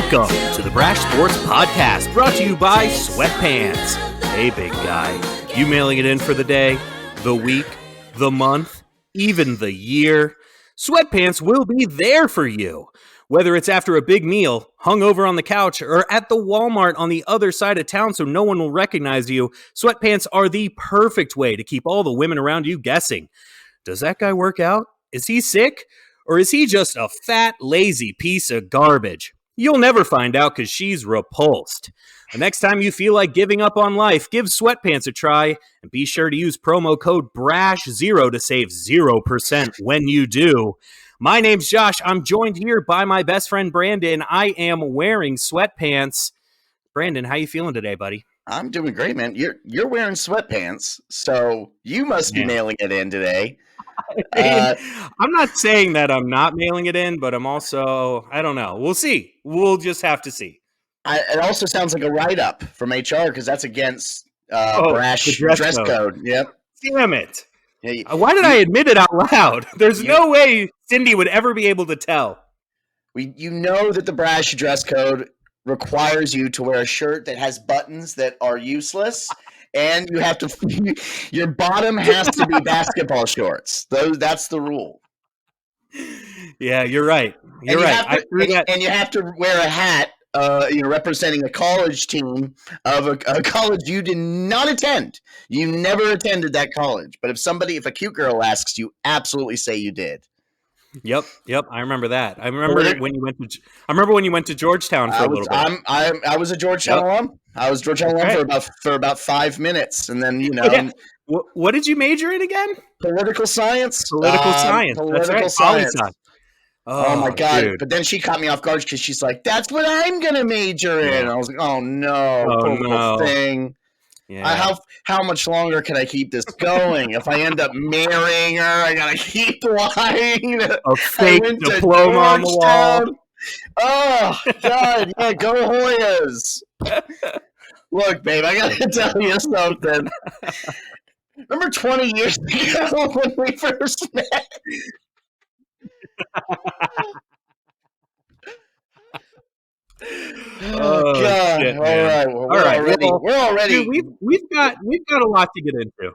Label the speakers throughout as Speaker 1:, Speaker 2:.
Speaker 1: Welcome to the Brash Sports Podcast, brought to you by Sweatpants. Hey, big guy, you mailing it in for the day, the week, the month, even the year? Sweatpants will be there for you. Whether it's after a big meal, hung over on the couch, or at the Walmart on the other side of town so no one will recognize you, sweatpants are the perfect way to keep all the women around you guessing. Does that guy work out? Is he sick? Or is he just a fat, lazy piece of garbage? You'll never find out because she's repulsed. The next time you feel like giving up on life, give Sweatpants a try and be sure to use promo code BRASH0 to save 0% when you do. My name's Josh. I'm joined here by my best friend, Brandon. I am wearing sweatpants. Brandon, how you feeling today, buddy?
Speaker 2: I'm doing great, man. You're wearing sweatpants, so you must be mailing it in today.
Speaker 1: I'm not saying that I'm not mailing it in, but I'm also, I don't know. We'll see. We'll just have to see.
Speaker 2: It also sounds like a write-up from HR because that's against Brash dress code. Yep.
Speaker 1: Damn it. Hey, why did I admit it out loud? There's no way Cindy would ever be able to tell.
Speaker 2: You know that the Brash dress code requires you to wear a shirt that has buttons that are useless. And you have to, your bottom has to be basketball shorts. That's the rule.
Speaker 1: Yeah, you're right. You're right.
Speaker 2: And you have to wear a hat, representing a college team of a college you did not attend. You never attended that college. But if a cute girl asks, you absolutely say you did.
Speaker 1: Yep. I remember that. I remember when you went to Georgetown for a little bit.
Speaker 2: I was a Georgetown alum. I was Georgetown alum for about 5 minutes, and then
Speaker 1: What did you major in again?
Speaker 2: Political science.
Speaker 1: Political science.
Speaker 2: Oh my god! Dude. But then she caught me off guard because she's like, "That's what I'm gonna major in." And I was like, "Oh no, little thing." Yeah. How much longer can I keep this going? If I end up marrying her, I gotta keep lying.
Speaker 1: A fake diploma on the wall.
Speaker 2: Oh God! Yeah, go Hoyas. Look, babe, I gotta tell you something. Remember 20 years ago when we first met? Oh God!
Speaker 1: Shit,
Speaker 2: all right, well, we're already.
Speaker 1: Dude, we've got a lot to get into.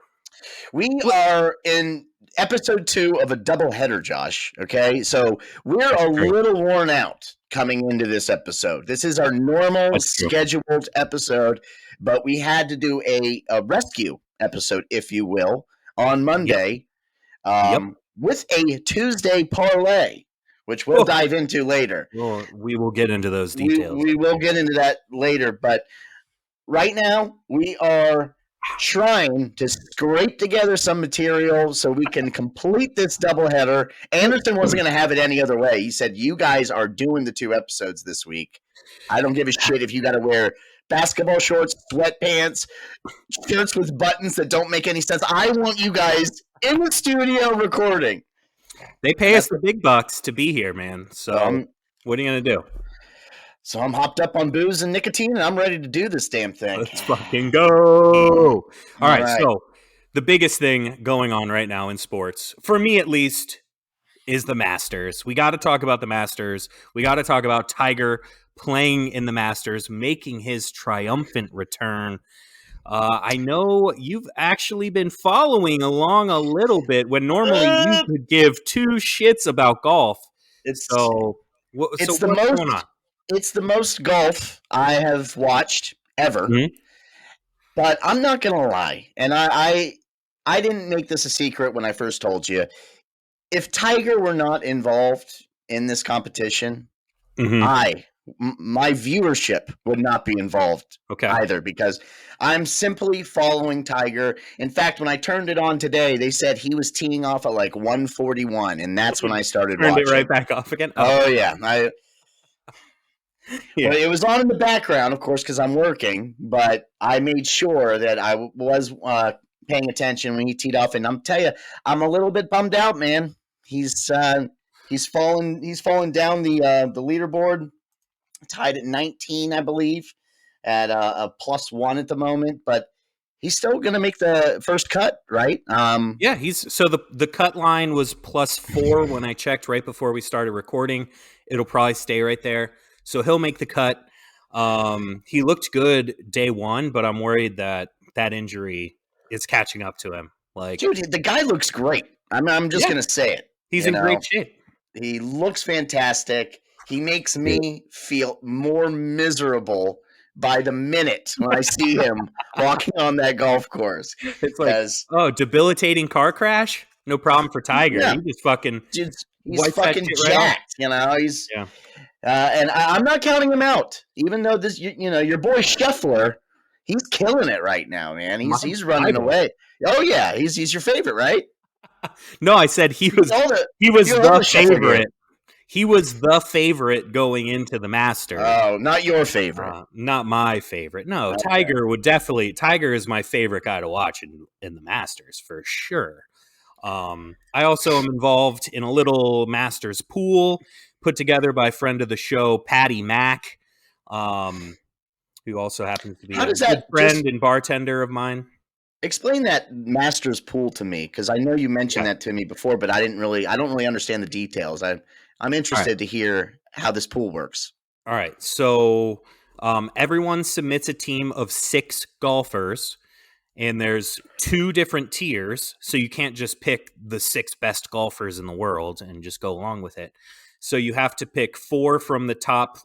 Speaker 2: We are in episode 2 of a doubleheader, Josh. Okay, so we're a little worn out coming into this episode. This is our normal scheduled episode, but we had to do a rescue episode, if you will, on Monday, with a Tuesday parlay, which we'll dive into later.
Speaker 1: Well, we will get into those details.
Speaker 2: We will get into that later, but right now we are trying to scrape together some material so we can complete this doubleheader. Anderson wasn't going to have it any other way. He said, "You guys are doing the 2 episodes this week. I don't give a shit if you got to wear basketball shorts, sweatpants, shirts with buttons that don't make any sense. I want you guys in the studio recording."
Speaker 1: They pay us the big bucks to be here, man. So what are you going to do?
Speaker 2: So I'm hopped up on booze and nicotine, and I'm ready to do this damn thing.
Speaker 1: Let's fucking go. All right, so the biggest thing going on right now in sports, for me at least, is the Masters. We got to talk about the Masters. We got to talk about Tiger playing in the Masters, making his triumphant return. I know you've actually been following along a little bit when normally you could give 2 shits about golf. What's going on?
Speaker 2: It's the most golf I have watched ever. Mm-hmm. But I'm not going to lie. And I didn't make this a secret when I first told you. If Tiger were not involved in this competition, my viewership would not be involved either, because I'm simply following Tiger. In fact, when I turned it on today, they said he was teeing off at like 141, and that's when I started watching.
Speaker 1: Turned it right back off again?
Speaker 2: Oh yeah. Well, it was on in the background, of course, because I'm working, but I made sure that I was paying attention when he teed off, and I'm tell you, I'm a little bit bummed out, man. He's fallen down the leaderboard, tied at 19, I believe, at a +1 at the moment, but he's still going to make the first cut, right?
Speaker 1: Yeah, so the cut line was +4 when I checked right before we started recording. It'll probably stay right there. so he'll make the cut. He looked good day one, but I'm worried that injury is catching up to him. Like,
Speaker 2: dude, the guy looks great. I'm just gonna say it.
Speaker 1: He's in great shape.
Speaker 2: He looks fantastic. He makes me feel more miserable by the minute when I see him walking on that golf course.
Speaker 1: It's like, debilitating car crash? No problem for Tiger.
Speaker 2: Yeah.
Speaker 1: He just fucking
Speaker 2: he's fucking jacked. He's and I'm not counting him out. Even though this, your boy Scheffler, he's killing it right now, man. He's running away. Oh yeah, he's your favorite, right?
Speaker 1: No, I said he was the favorite. He was the favorite going into the Masters.
Speaker 2: Oh, not your favorite.
Speaker 1: Not my favorite. No, okay. Tiger is my favorite guy to watch in the Masters for sure. I also am involved in a little Masters pool put together by a friend of the show, Patty Mack, who also happens to be a good friend and bartender of mine.
Speaker 2: Explain that Masters pool to me, because I know you mentioned that to me before, but I don't really understand the details. I'm interested to hear how this pool works.
Speaker 1: All right. So everyone submits a team of 6 golfers, and there's 2 different tiers. So you can't just pick the 6 best golfers in the world and just go along with it. So you have to pick 4 from the top,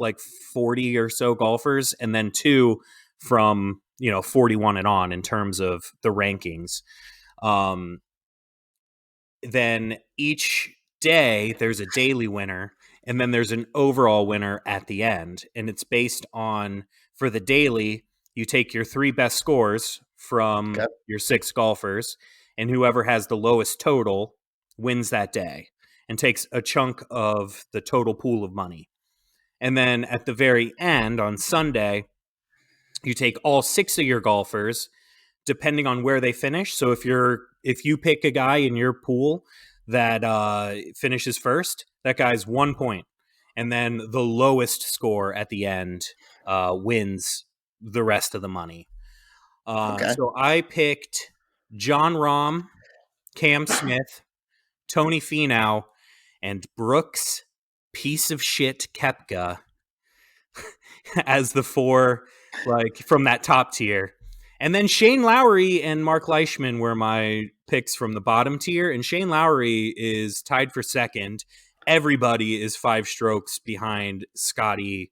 Speaker 1: 40 or so golfers, and then 2 from 41 and on in terms of the rankings. Then each day there's a daily winner, and then there's an overall winner at the end. And it's based on, for the daily, you take your 3 best scores from your 6 golfers, and whoever has the lowest total wins that day and takes a chunk of the total pool of money. And then at the very end on Sunday, you take all 6 of your golfers, depending on where they finish. So if you pick a guy in your pool that finishes first, that guy's 1 point. And then the lowest score at the end wins the rest of the money. So I picked Jon Rahm, Cam Smith, Tony Finau, and Brooks piece of shit Koepka as the 4 from that top tier. And then Shane Lowry and Mark Leishman were my picks from the bottom tier, and Shane Lowry is tied for second. Everybody is 5 strokes behind Scotty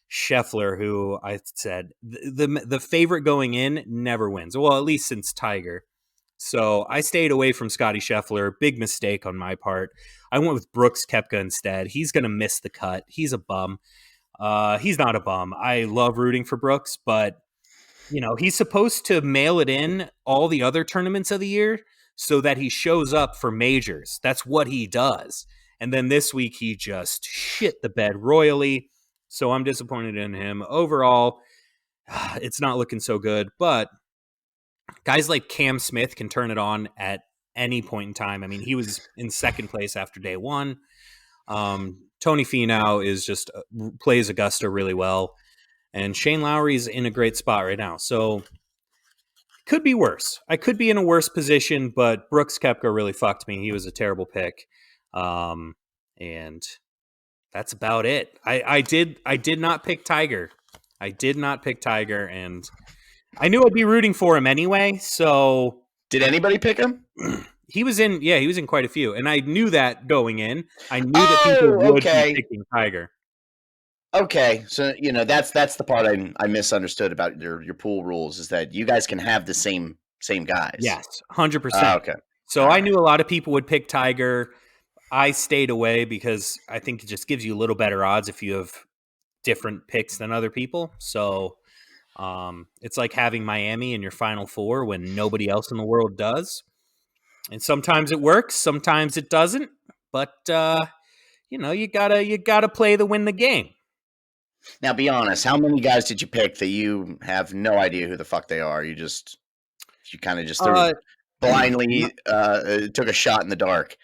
Speaker 1: Scheffler, who I said the favorite going in never wins. Well, at least since Tiger. So I stayed away from Scotty Scheffler. Big mistake on my part. I went with Brooks Koepka instead. He's going to miss the cut. He's a bum. He's not a bum. I love rooting for Brooks, but he's supposed to mail it in all the other tournaments of the year so that he shows up for majors. That's what he does. And then this week he just shit the bed royally. So I'm disappointed in him. Overall, it's not looking so good, but guys like Cam Smith can turn it on at any point in time. I mean, he was in second place after day 1. Tony Finau is just plays Augusta really well. And Shane Lowry's in a great spot right now. So could be worse. I could be in a worse position, but Brooks Koepka really fucked me. He was a terrible pick. And that's about it. I did not pick Tiger. I did not pick Tiger, and I knew I'd be rooting for him anyway. So
Speaker 2: did anybody pick him?
Speaker 1: He was in quite a few, and I knew that going in. I knew that people would be picking Tiger.
Speaker 2: Okay, so that's the part I misunderstood about your pool rules, is that you guys can have the same guys.
Speaker 1: Yes, 100%.
Speaker 2: Okay.
Speaker 1: So I knew a lot of people would pick Tiger. I stayed away because I think it just gives you a little better odds if you have different picks than other people. So it's like having Miami in your Final Four when nobody else in the world does. And sometimes it works, sometimes it doesn't. But you gotta play to win the game.
Speaker 2: Now, be honest. How many guys did you pick that you have no idea who the fuck they are? You kind of just blindly took a shot in the dark.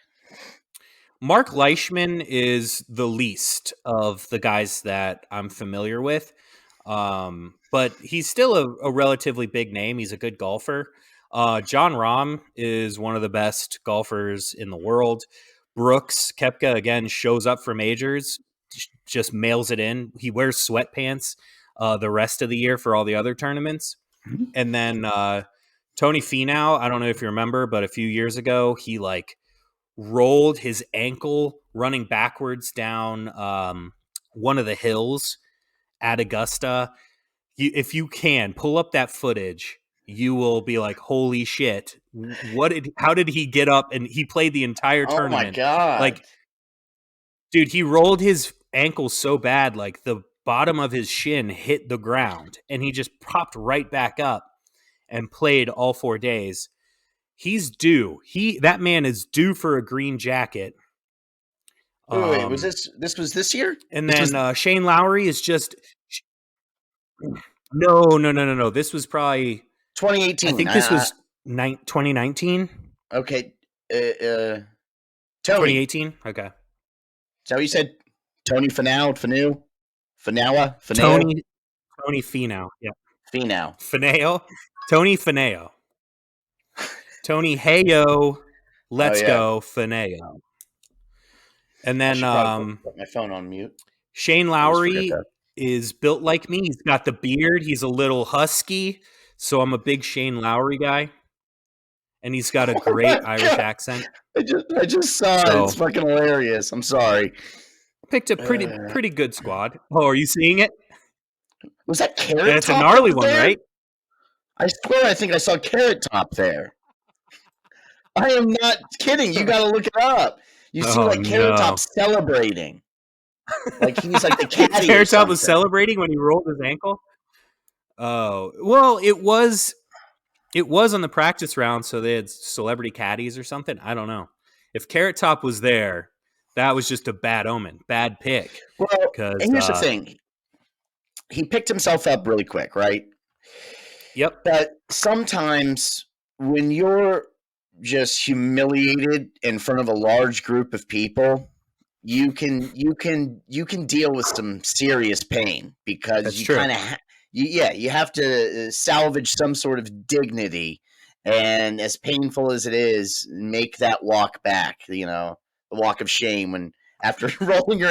Speaker 1: Mark Leishman is the least of the guys that I'm familiar with, but he's still a relatively big name. He's a good golfer. Jon Rahm is one of the best golfers in the world. Brooks Koepka, again, shows up for majors. just mails it in. He wears sweatpants the rest of the year for all the other tournaments.
Speaker 2: Mm-hmm.
Speaker 1: And then Tony Finau, I don't know if you remember, but a few years ago, he like rolled his ankle running backwards down one of the hills at Augusta. If you can pull up that footage, you will be like, holy shit, how did he get up? And he played the entire
Speaker 2: Oh my
Speaker 1: tournament.
Speaker 2: God.
Speaker 1: Like, dude, he rolled his ankle so bad, like the bottom of his shin hit the ground, and he just popped right back up and played all 4 days. He's due. That man is due for a green jacket.
Speaker 2: Wait, was this was this year?
Speaker 1: And then Shane Lowry is just no. This was probably
Speaker 2: 2018.
Speaker 1: I think this was 2019.
Speaker 2: Okay. Tony.
Speaker 1: 2018. Okay.
Speaker 2: Is that what you said? Tony Finau?
Speaker 1: Tony Finau. Yeah.
Speaker 2: Finau.
Speaker 1: Tony Finau. Tony Heyo. Let's go Finau. And then
Speaker 2: put my phone on mute.
Speaker 1: Shane Lowry is built like me. He's got the beard. He's a little husky. So I'm a big Shane Lowry guy. And he's got a great Irish accent.
Speaker 2: I just saw it. It's fucking hilarious. I'm sorry.
Speaker 1: Picked a pretty good squad. Oh, are you seeing it?
Speaker 2: Was that Carrot Top?
Speaker 1: It's a gnarly one, right?
Speaker 2: I swear I think I saw Carrot Top there. I am not kidding. You got to look it up. You see Carrot Top celebrating. Like he's like the caddy.
Speaker 1: Carrot Top was celebrating when he rolled his ankle? Oh, well, it was on the practice round, so they had celebrity caddies or something. I don't know. If Carrot Top was there, that was just a bad omen, bad pick.
Speaker 2: Well, and here's the thing. He picked himself up really quick, right?
Speaker 1: Yep.
Speaker 2: But sometimes when you're just humiliated in front of a large group of people, you can deal with some serious pain because
Speaker 1: That's
Speaker 2: you
Speaker 1: true.
Speaker 2: kind of you have to salvage some sort of dignity, and as painful as it is, make that walk back, the walk of shame when after rolling your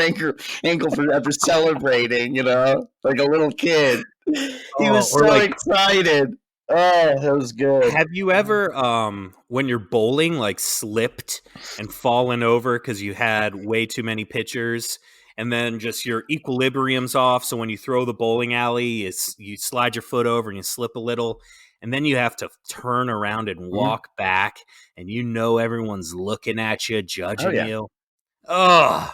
Speaker 2: ankle after celebrating, like a little kid. He was so excited. Oh, that was good.
Speaker 1: Have you ever, when you're bowling, like slipped and fallen over because you had way too many pitchers, and then just your equilibrium's off? So when you throw the bowling alley, you slide your foot over and you slip a little, and then you have to turn around and walk back, and everyone's looking at you, judging you. Oh,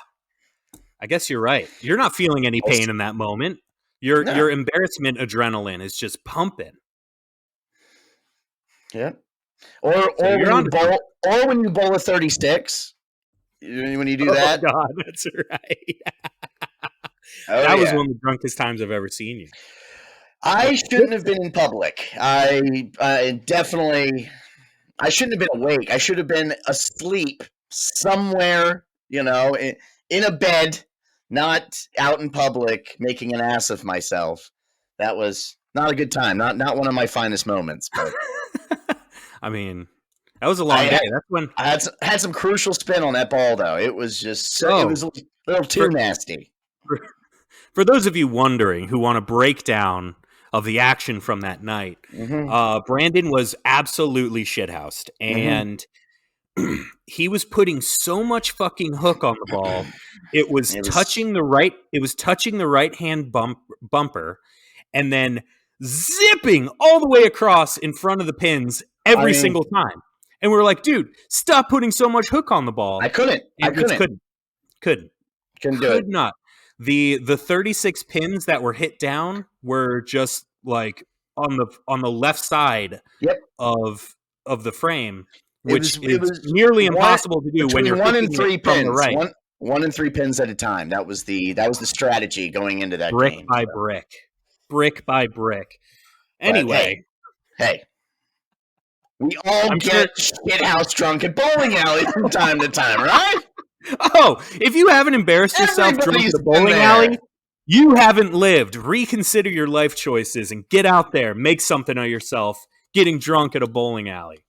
Speaker 1: I guess you're right. You're not feeling any pain in that moment. Your embarrassment adrenaline is just pumping.
Speaker 2: Yeah. Or when you bowl a 36, when you do that.
Speaker 1: Oh God, that's right. That was one of the drunkest times I've ever seen you.
Speaker 2: I shouldn't have been in public. I definitely I shouldn't have been awake. I should have been asleep somewhere, in a bed, not out in public making an ass of myself. That was not a good time. Not one of my finest moments, but
Speaker 1: I mean, that was a long day. That's when
Speaker 2: I had some crucial spin on that ball, though. It was just it was a little too nasty.
Speaker 1: For those of you wondering who want a breakdown of the action from that night, Brandon was absolutely shithoused, and he was putting so much fucking hook on the ball. It was touching the right. It was touching the right hand bumper, and then zipping all the way across in front of the pins every single time. And we were like, dude, stop putting so much hook on the ball.
Speaker 2: I couldn't do it.
Speaker 1: Not. The 36 pins that were hit down were just like on the left side of the frame, which is nearly impossible to do when you're
Speaker 2: 1 and 3 pins.
Speaker 1: From the right.
Speaker 2: 1 and 3 pins at a time. That was the strategy going into that
Speaker 1: brick
Speaker 2: game.
Speaker 1: Brick by brick. Anyway,
Speaker 2: hey, we all get shithouse drunk at bowling alleys from time to time, right?
Speaker 1: Oh, if you haven't embarrassed yourself drunk at a bowling alley, you haven't lived. Reconsider your life choices and get out there. Make something of yourself getting drunk at a bowling alley.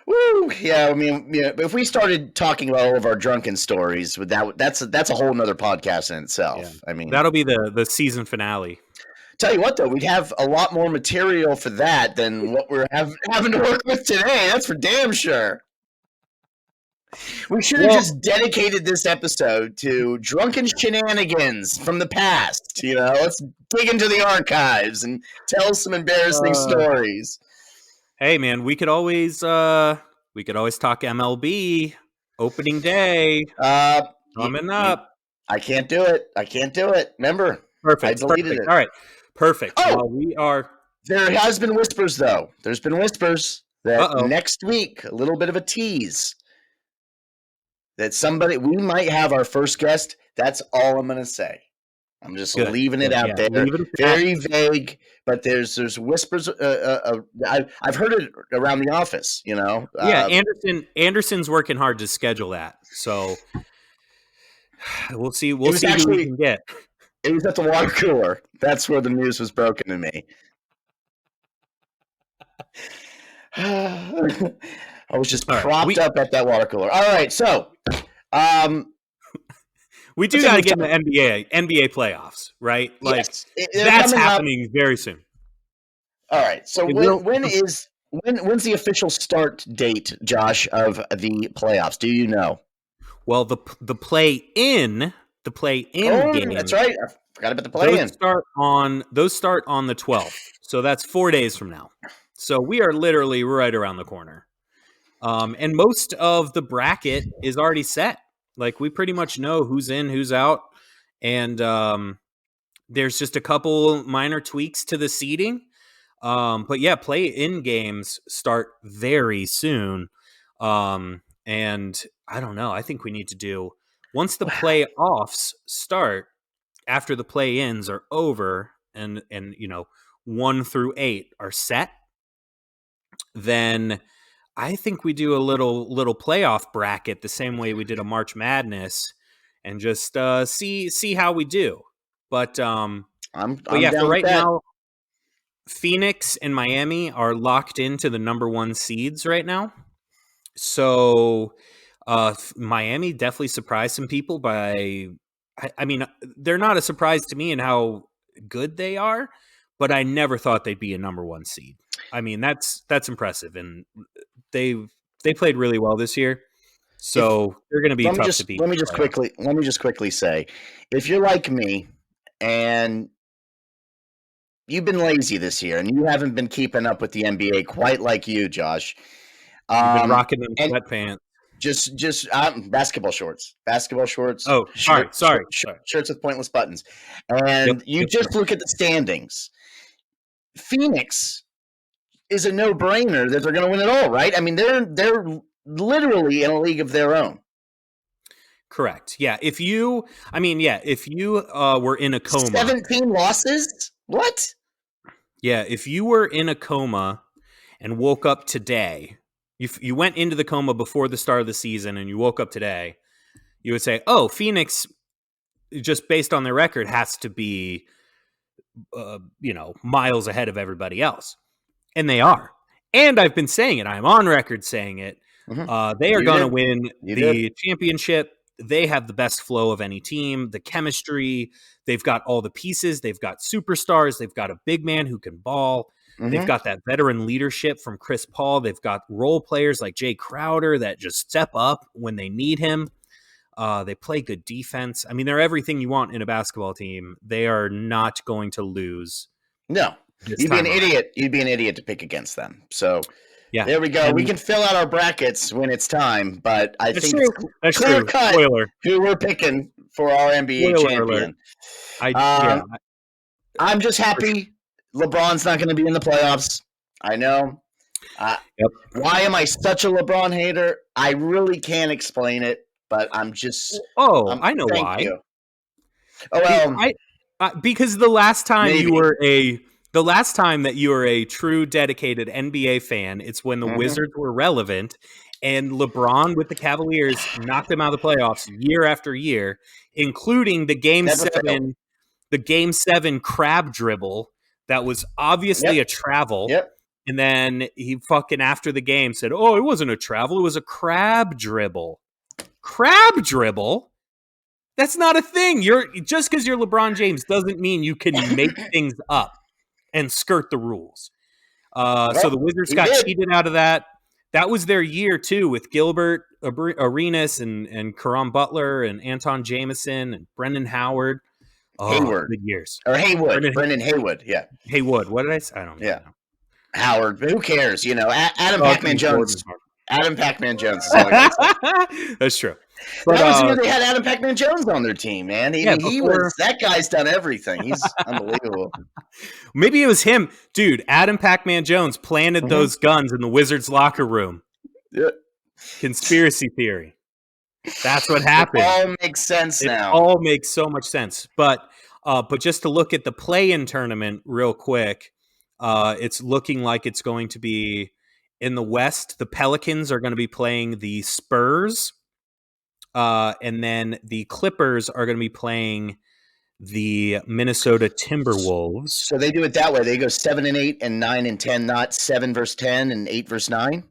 Speaker 2: Woo! Yeah, I mean, yeah, if we started talking about all of our drunken stories, with that's a whole nother podcast in
Speaker 1: Yeah,
Speaker 2: itself. I mean,
Speaker 1: that'll be the season finale.
Speaker 2: tell you what, though, we'd have a lot more material for that than what we're having to work with today. That's for damn sure. We should have just dedicated this episode to drunken shenanigans from the past. Let's dig into the archives and tell some embarrassing stories.
Speaker 1: Hey, man, we could always talk MLB opening day coming up.
Speaker 2: I can't do it. Remember,
Speaker 1: Perfect.
Speaker 2: I deleted it.
Speaker 1: All right, perfect.
Speaker 2: Oh,
Speaker 1: well, we are.
Speaker 2: There has been whispers, though. There's been whispers that next week, a little bit of a tease, that we might have our first guest. That's all I'm going to say. I'm just leaving it out there. Very vague, but there's whispers. I've heard it around the office.
Speaker 1: Yeah, Anderson's working hard to schedule that, so we'll see. We'll see who we can get.
Speaker 2: It was at the water cooler. That's where the news was broken to me. I was just propped up at that water cooler. All right, so
Speaker 1: we do got to get in the NBA playoffs, right? Like that's happening very soon.
Speaker 2: All right, so when's the official start date, Josh, of the playoffs? Do you know?
Speaker 1: Well, the play-in game.
Speaker 2: That's right. I forgot about the play-in.
Speaker 1: Those start on the 12th, so that's 4 days from now. So we are literally right around the corner. And most of the bracket is already set. Like we pretty much know who's in, who's out. And there's just a couple minor tweaks to the seeding. But yeah, play-in games start very soon. And I don't know. I think we need to do, once the playoffs start, after the play-ins are over and 1 through 8 are set, then I think we do a little playoff bracket the same way we did a March Madness and just see how we do. But I'm yeah, for right now, Phoenix and Miami are locked into the number 1 seeds right now. So Miami definitely surprised some people by, I mean, they're not a surprise to me in how good they are, but I never thought they'd be a number 1 seed. I mean, that's impressive, and they played really well this year. So they're going to be tough to beat.
Speaker 2: Let me just quickly say, if you're like me and you've been lazy this year and you haven't been keeping up with the NBA quite like you, Josh,
Speaker 1: you've been rocking them sweatpants.
Speaker 2: Just basketball shorts.
Speaker 1: Oh, sorry.
Speaker 2: Shirts with pointless buttons. And you just look at the standings. Phoenix is a no-brainer that they're going to win it all, right? I mean, they're literally in a league of their own.
Speaker 1: Correct. Yeah. If you were in a coma,
Speaker 2: 17 losses. What?
Speaker 1: Yeah. If you were in a coma and woke up today, you went into the coma before the start of the season and you woke up today, you would say, "Oh, Phoenix, just based on their record, has to be, miles ahead of everybody else." And they are. And I've been saying it. I'm on record saying it. Mm-hmm. They are going to win the championship. They have the best flow of any team, the chemistry. They've got all the pieces. They've got superstars. They've got a big man who can ball. Mm-hmm. They've got that veteran leadership from Chris Paul. They've got role players like Jay Crowder that just step up when they need him. They play good defense. I mean, they're everything you want in a basketball team. They are not going to lose.
Speaker 2: No. You'd be an idiot. You'd be an idiot to pick against them. So, yeah, there we go. And we can fill out our brackets when it's time, but I think it's clear cut who we're picking for our NBA champion. I'm just happy LeBron's not going to be in the playoffs. I know. Why am I such a LeBron hater? I really can't explain it, but I'm just.
Speaker 1: I know why.
Speaker 2: You. Oh well,
Speaker 1: because the last time that you were a true dedicated NBA fan, it's when the Wizards were relevant and LeBron with the Cavaliers knocked them out of the playoffs year after year, including the Game 7 crab dribble that was obviously a travel. And then he fucking, after the game, said, "Oh, it wasn't a travel. It was a crab dribble." Crab dribble? That's not a thing. Just because you're LeBron James doesn't mean you can make things up and skirt the rules. So the Wizards got cheated out of that. That was their year, too, with Gilbert Arenas and Caron Butler and Anton Jameson and Brendan Howard.
Speaker 2: Hayward.
Speaker 1: Good years.
Speaker 2: Or Haywood. Brendan Haywood, yeah.
Speaker 1: Haywood. What did I say? I don't know.
Speaker 2: Yeah. Howard. Who cares? Adam Pac-Man Jones. Adam Pac-Man Jones is all I say.
Speaker 1: That's true.
Speaker 2: But that was the year they had Adam Pac-Man Jones on their team, man. That guy's done everything. He's unbelievable.
Speaker 1: Maybe it was him. Dude, Adam Pac-Man Jones planted those guns in the Wizards locker room.
Speaker 2: Yeah.
Speaker 1: Conspiracy theory. That's what happened.
Speaker 2: It all makes sense now.
Speaker 1: It all makes so much sense. But just to look at the play-in tournament real quick, it's looking like it's going to be in the West. The Pelicans are going to be playing the Spurs. And then the Clippers are going to be playing the Minnesota Timberwolves.
Speaker 2: So they do it that way. They go 7-8 and 9-10, not 7 versus 10 and 8 versus 9.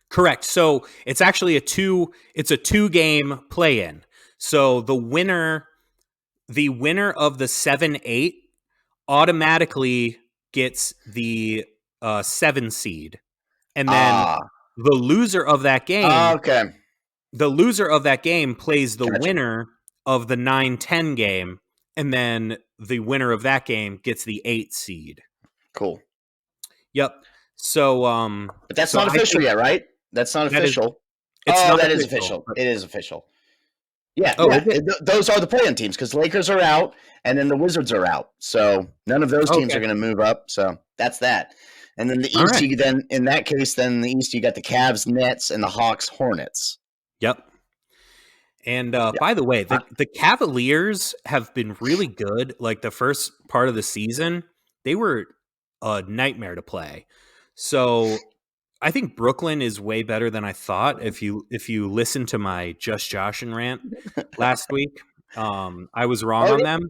Speaker 1: Correct. So it's actually a 2-game play-in. So the winner of the 7-8 automatically gets the 7 seed, and then the loser of that game. The loser of that game plays the winner of the 9-10 game, and then the winner of that game gets the 8 seed.
Speaker 2: Cool.
Speaker 1: Yep. So,
Speaker 2: but that's not official yet, right? That's not official. That is official. It is official. Yeah. Those are the play-in teams because Lakers are out, and then the Wizards are out. So none of those teams are going to move up. So that's that. And then the East, in that case, the East, you got the Cavs, Nets, and the Hawks, Hornets.
Speaker 1: Yep. And by the way, the Cavaliers have been really good. Like the first part of the season, they were a nightmare to play. So I think Brooklyn is way better than I thought. If you listen to my Just Joshin rant last week, I was wrong on them.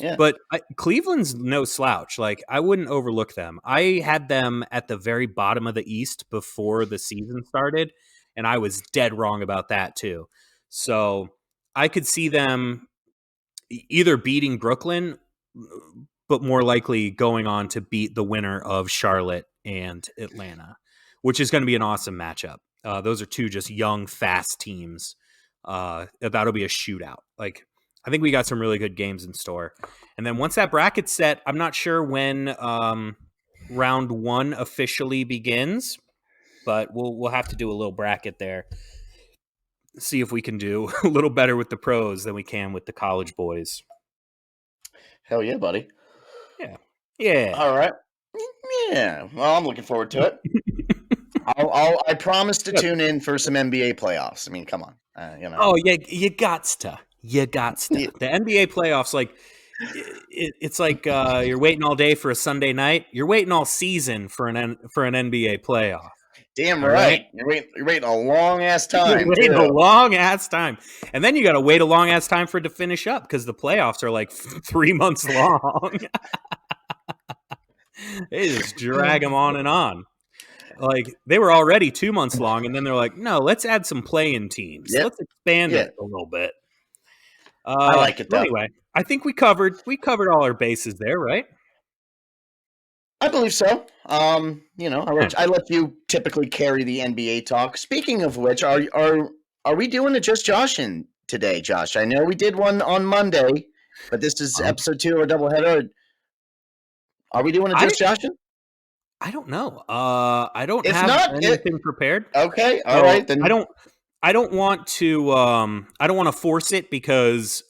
Speaker 2: Yeah.
Speaker 1: But Cleveland's no slouch. Like, I wouldn't overlook them. I had them at the very bottom of the East before the season started, and I was dead wrong about that too. So I could see them either beating Brooklyn, but more likely going on to beat the winner of Charlotte and Atlanta, which is going to be an awesome matchup. Those are two just young, fast teams. That'll be a shootout. Like, I think we got some really good games in store. And then once that bracket's set, I'm not sure when round 1 officially begins, but we'll have to do a little bracket there. See if we can do a little better with the pros than we can with the college boys.
Speaker 2: Hell yeah, buddy.
Speaker 1: Yeah. Yeah.
Speaker 2: All right. Yeah. Well, I'm looking forward to it. I promise to tune in for some NBA playoffs. I mean, come on.
Speaker 1: Oh, yeah, you gots to. Yeah. The NBA playoffs, like, it's like you're waiting all day for a Sunday night. You're waiting all season for an NBA playoff.
Speaker 2: Damn right. You're waiting a long ass time.
Speaker 1: You're waiting a long ass time, and then you got to wait a long ass time for it to finish up because the playoffs are like 3 months long. They just drag them on and on. Like, they were already 2 months long, and then they're like, no, let's add some play-in teams. Yep. Let's expand it a little bit.
Speaker 2: I like it, though.
Speaker 1: Anyway, I think we covered all our bases there, right?
Speaker 2: I believe so. I let you typically carry the NBA talk. Speaking of which, are we doing a Just Joshin today, Josh? I know we did one on Monday, but this is episode 2 of a doubleheader. Are we doing a Just Joshin?
Speaker 1: I don't know. I don't have anything prepared.
Speaker 2: Okay, all right. Then
Speaker 1: I don't want to force it because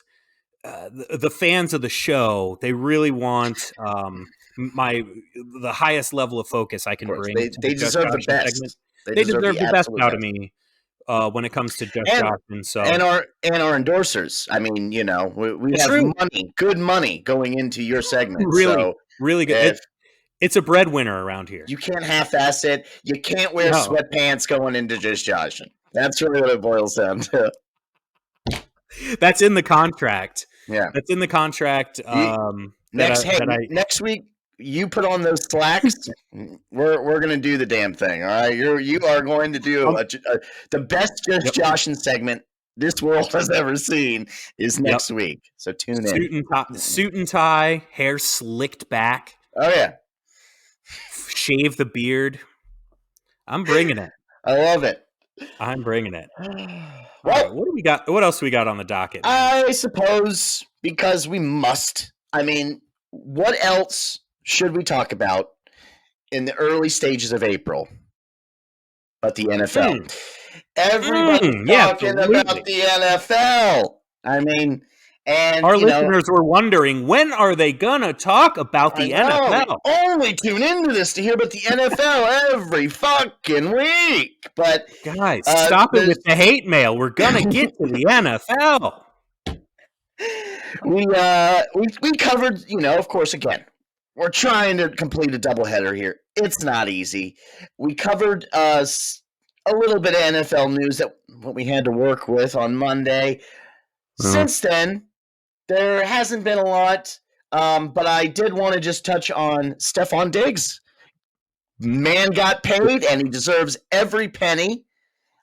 Speaker 1: the fans of the show, they really want the highest level of focus I can bring.
Speaker 2: They deserve the best.
Speaker 1: Segment. They deserve the best out of me when it comes to Just Joshin. So
Speaker 2: and our endorsers. I mean, we have good money going into your segment.
Speaker 1: Really good. It's a breadwinner around here.
Speaker 2: You can't half-ass it. You can't wear sweatpants going into Just Joshin. That's really what it boils down to.
Speaker 1: That's in the contract.
Speaker 2: Yeah.
Speaker 1: That's in the contract.
Speaker 2: Next week, you put on those slacks. We're gonna do the damn thing. All right, you are going to do the best Just Joshin segment this world has ever seen is next week. So tune in.
Speaker 1: Suit and tie, hair slicked back.
Speaker 2: Oh yeah,
Speaker 1: shave the beard. I'm bringing it.
Speaker 2: I love it.
Speaker 1: I'm bringing it.
Speaker 2: Well,
Speaker 1: right, what do we got? What else do we got on the docket, man?
Speaker 2: I suppose because we must. I mean, what else should we talk about in the early stages of April but the NFL? Everybody's talking about the NFL. I mean, and
Speaker 1: our listeners were wondering, when are they gonna talk about the NFL?
Speaker 2: Only tune into this to hear about the NFL every fucking week. But
Speaker 1: guys, stop it with the hate mail. We're gonna get to the NFL.
Speaker 2: We covered, of course, again, we're trying to complete a doubleheader here. It's not easy. We covered a little bit of NFL news that what we had to work with on Monday. Since then, there hasn't been a lot, but I did want to just touch on Stephon Diggs. Man got paid, and he deserves every penny.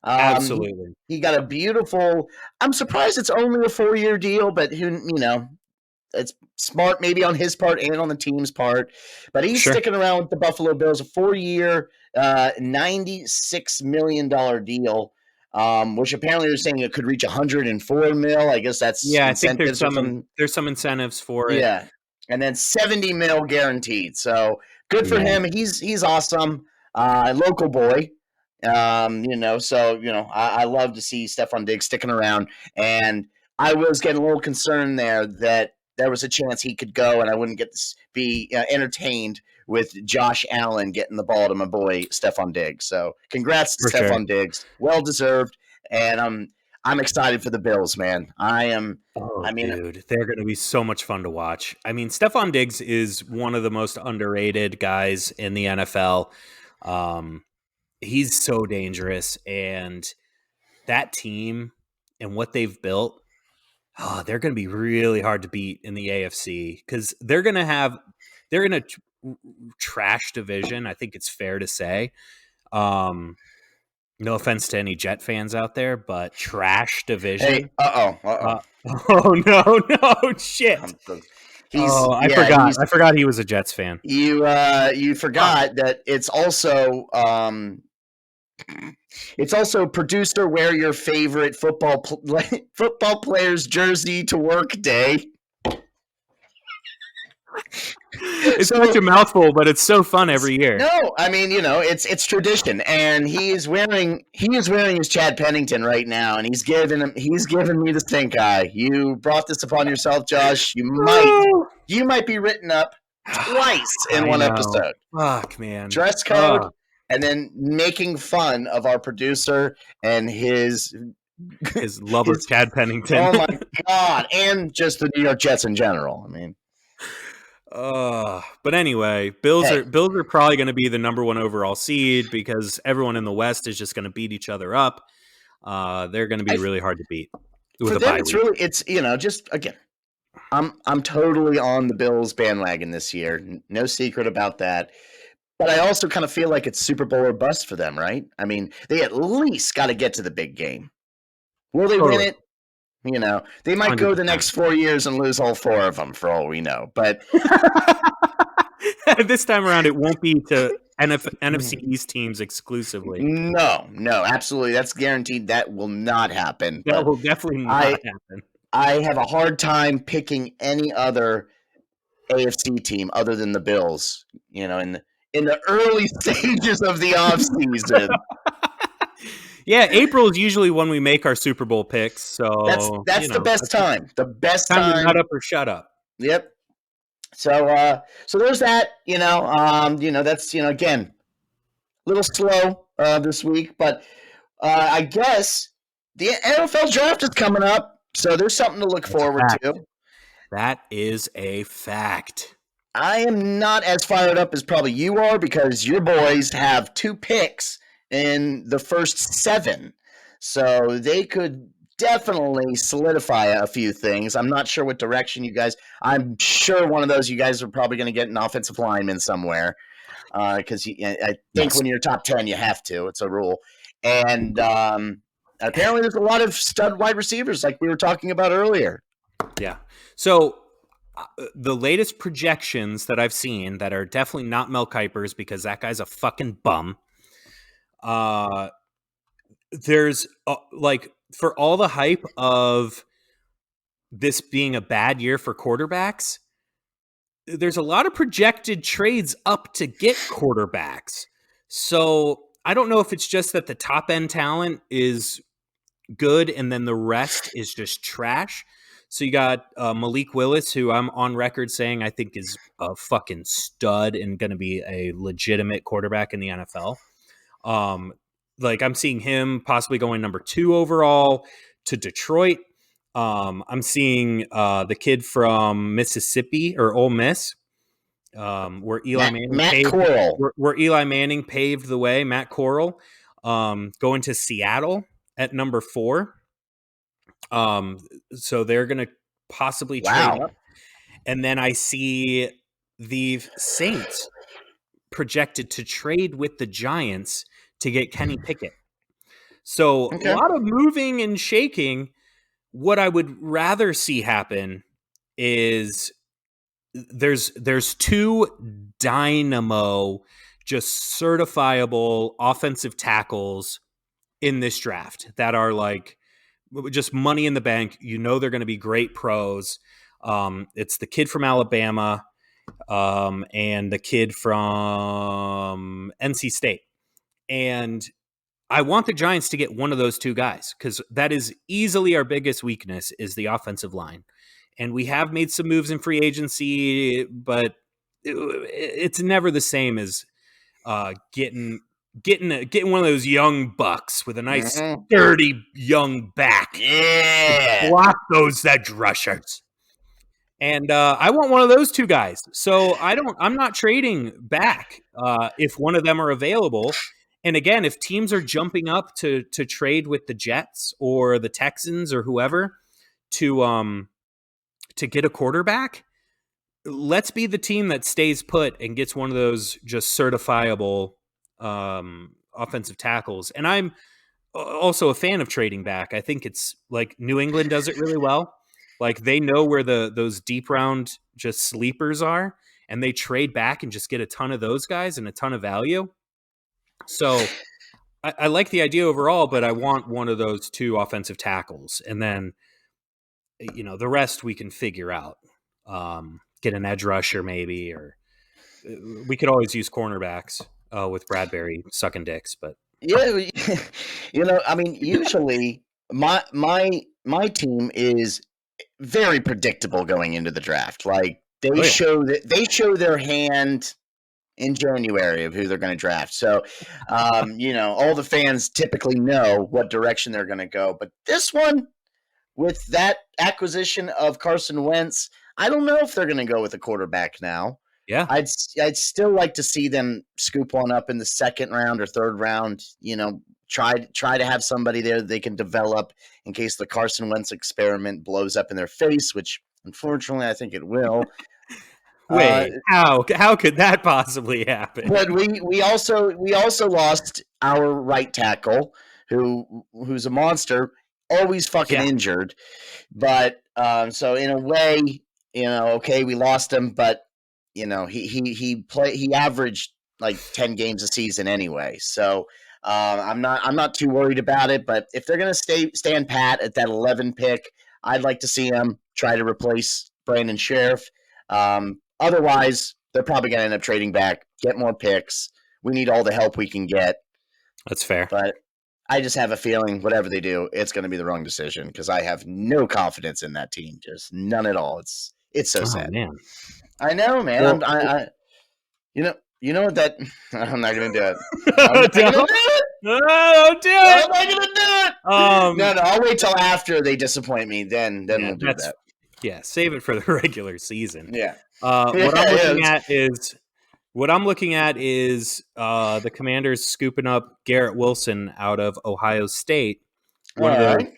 Speaker 1: Absolutely.
Speaker 2: He got a beautiful – I'm surprised it's only a 4-year deal, but it's smart maybe on his part and on the team's part. But he's sticking around with the Buffalo Bills, a 4-year, $96 million deal. Which apparently they're saying it could reach 104 mil. I guess that's
Speaker 1: I think there's some incentives for it.
Speaker 2: Yeah, and then 70 mil guaranteed. So good for him. He's awesome. Local boy. I love to see Stephon Diggs sticking around. And I was getting a little concerned there that there was a chance he could go, and I wouldn't get to be entertained with Josh Allen getting the ball to my boy Stephon Diggs. So congrats to Stephon Diggs. Well deserved. And I'm excited for the Bills, man.
Speaker 1: Dude, they're going to be so much fun to watch. I mean, Stephon Diggs is one of the most underrated guys in the NFL. He's so dangerous, and that team and what they've built, they're going to be really hard to beat in the AFC because they're going to trash division. I think it's fair to say. No offense to any Jet fans out there, but trash division.
Speaker 2: Hey, oh
Speaker 1: no, shit. I forgot he was a Jets fan.
Speaker 2: You forgot that it's also producer wear your favorite football player's jersey to work day.
Speaker 1: It's such a mouthful, but it's so fun every year.
Speaker 2: No, I mean, it's tradition, and he is wearing his Chad Pennington right now, and he's giving me the stink eye. You brought this upon yourself, Josh. You might be written up twice in one episode.
Speaker 1: Fuck, man.
Speaker 2: Dress code, and then making fun of our producer and his
Speaker 1: love of Chad Pennington.
Speaker 2: Oh my God, and just the New York Jets in general. I mean.
Speaker 1: But anyway, Bills are probably going to be the number 1 overall seed because everyone in the West is just going to beat each other up. They're going to be really hard to beat.
Speaker 2: For them, it's just again, I'm totally on the Bills bandwagon this year. No secret about that. But I also kind of feel like it's Super Bowl or bust for them, right? I mean, they at least got to get to the big game. Will they win it? They might 100%. Go the next 4 years and lose all 4 of them for all we know. But
Speaker 1: this time around, it won't be to NFC East teams exclusively.
Speaker 2: No, absolutely. That's guaranteed. That will not happen.
Speaker 1: That will definitely not happen.
Speaker 2: I have a hard time picking any other AFC team other than the Bills, in the early stages of the offseason.
Speaker 1: Yeah, April is usually when we make our Super Bowl picks. So
Speaker 2: that's the best time. The best time
Speaker 1: to nut up or shut up.
Speaker 2: Yep. So there's that. That's again a little slow this week, but I guess the NFL draft is coming up, so there's something to look forward to.
Speaker 1: That is a fact.
Speaker 2: I am not as fired up as probably you are because your boys have 2 picks in the first 7. So they could definitely solidify a few things. I'm not sure what direction you guys. I'm sure one of those you guys are probably going to get an offensive lineman somewhere because I think when you're top 10, you have to. It's a rule. And apparently, there's a lot of stud wide receivers like we were talking about earlier.
Speaker 1: Yeah. So the latest projections that I've seen that are definitely not Mel Kiper's because that guy's a fucking bum. There's like for all the hype of this being a bad year for quarterbacks, there's a lot of projected trades up to get quarterbacks. So I don't know if it's just that the top end talent is good and then the rest is just trash. So you got Malik Willis, who I'm on record saying I think is a fucking stud and going to be a legitimate quarterback in the NFL. Like I'm seeing him possibly going number 2 overall to Detroit. I'm seeing the kid from Mississippi or Ole Miss, where Eli Manning paved the way. Matt Corral going to Seattle at number 4. So they're going to possibly trade up. And then I see the Saints projected to trade with the Giants to get Kenny Pickett. So a lot of moving and shaking. What I would rather see happen is there's 2 dynamo, just certifiable offensive tackles in this draft that are like just money in the bank. You know they're going to be great pros. It's the kid from Alabama and the kid from NC State. And I want the Giants to get one of those 2 guys because that is easily our biggest weakness is the offensive line. And we have made some moves in free agency, but it's never the same as getting one of those young bucks with a nice sturdy young back.
Speaker 2: Yeah,
Speaker 1: block those edge rushers. And I want one of those 2 guys. So I'm not trading back if one of them are available. And again, if teams are jumping up to trade with the Jets or the Texans or whoever to get a quarterback, let's be the team that stays put and gets one of those just certifiable offensive tackles. And I'm also a fan of trading back. I think it's like New England does it really well. Like they know where those deep round just sleepers are, and they trade back and just get a ton of those guys and a ton of value. So I like the idea overall, but I want one of those 2 offensive tackles, and then the rest we can figure out. Get an edge rusher maybe, or we could always use cornerbacks with Bradbury sucking dicks. But
Speaker 2: yeah, I mean, usually my team is very predictable going into the draft. Like they show their hand in January of who they're going to draft. So, all the fans typically know what direction they're going to go. But this one, with that acquisition of Carson Wentz, I don't know if they're going to go with a quarterback now.
Speaker 1: Yeah,
Speaker 2: I'd still like to see them scoop one up in the 2nd round or 3rd round. Try to have somebody there that they can develop in case the Carson Wentz experiment blows up in their face, which unfortunately I think it will.
Speaker 1: Wait, how could that possibly happen?
Speaker 2: But we also lost our right tackle, who's a monster, always fucking injured. But so in a way, okay, we lost him, but he averaged like 10 games a season anyway. So I'm not too worried about it. But if they're gonna stand pat at that 11 pick, I'd like to see them try to replace Brandon Sheriff. Otherwise, they're probably going to end up trading back, get more picks. We need all the help we can get.
Speaker 1: That's fair.
Speaker 2: But I just have a feeling whatever they do, it's going to be the wrong decision because I have no confidence in that team. Just none at all. It's so sad.
Speaker 1: Man.
Speaker 2: I know, man. Well, you know what that – I'm not going to do it. I'm not going to do it.
Speaker 1: No, don't do it.
Speaker 2: I'm not going to do it. No, I'll wait till after they disappoint me. Then we'll do that.
Speaker 1: Yeah, save it for the regular season.
Speaker 2: Yeah.
Speaker 1: What I'm looking at is the Commanders scooping up Garrett Wilson out of Ohio State. One of the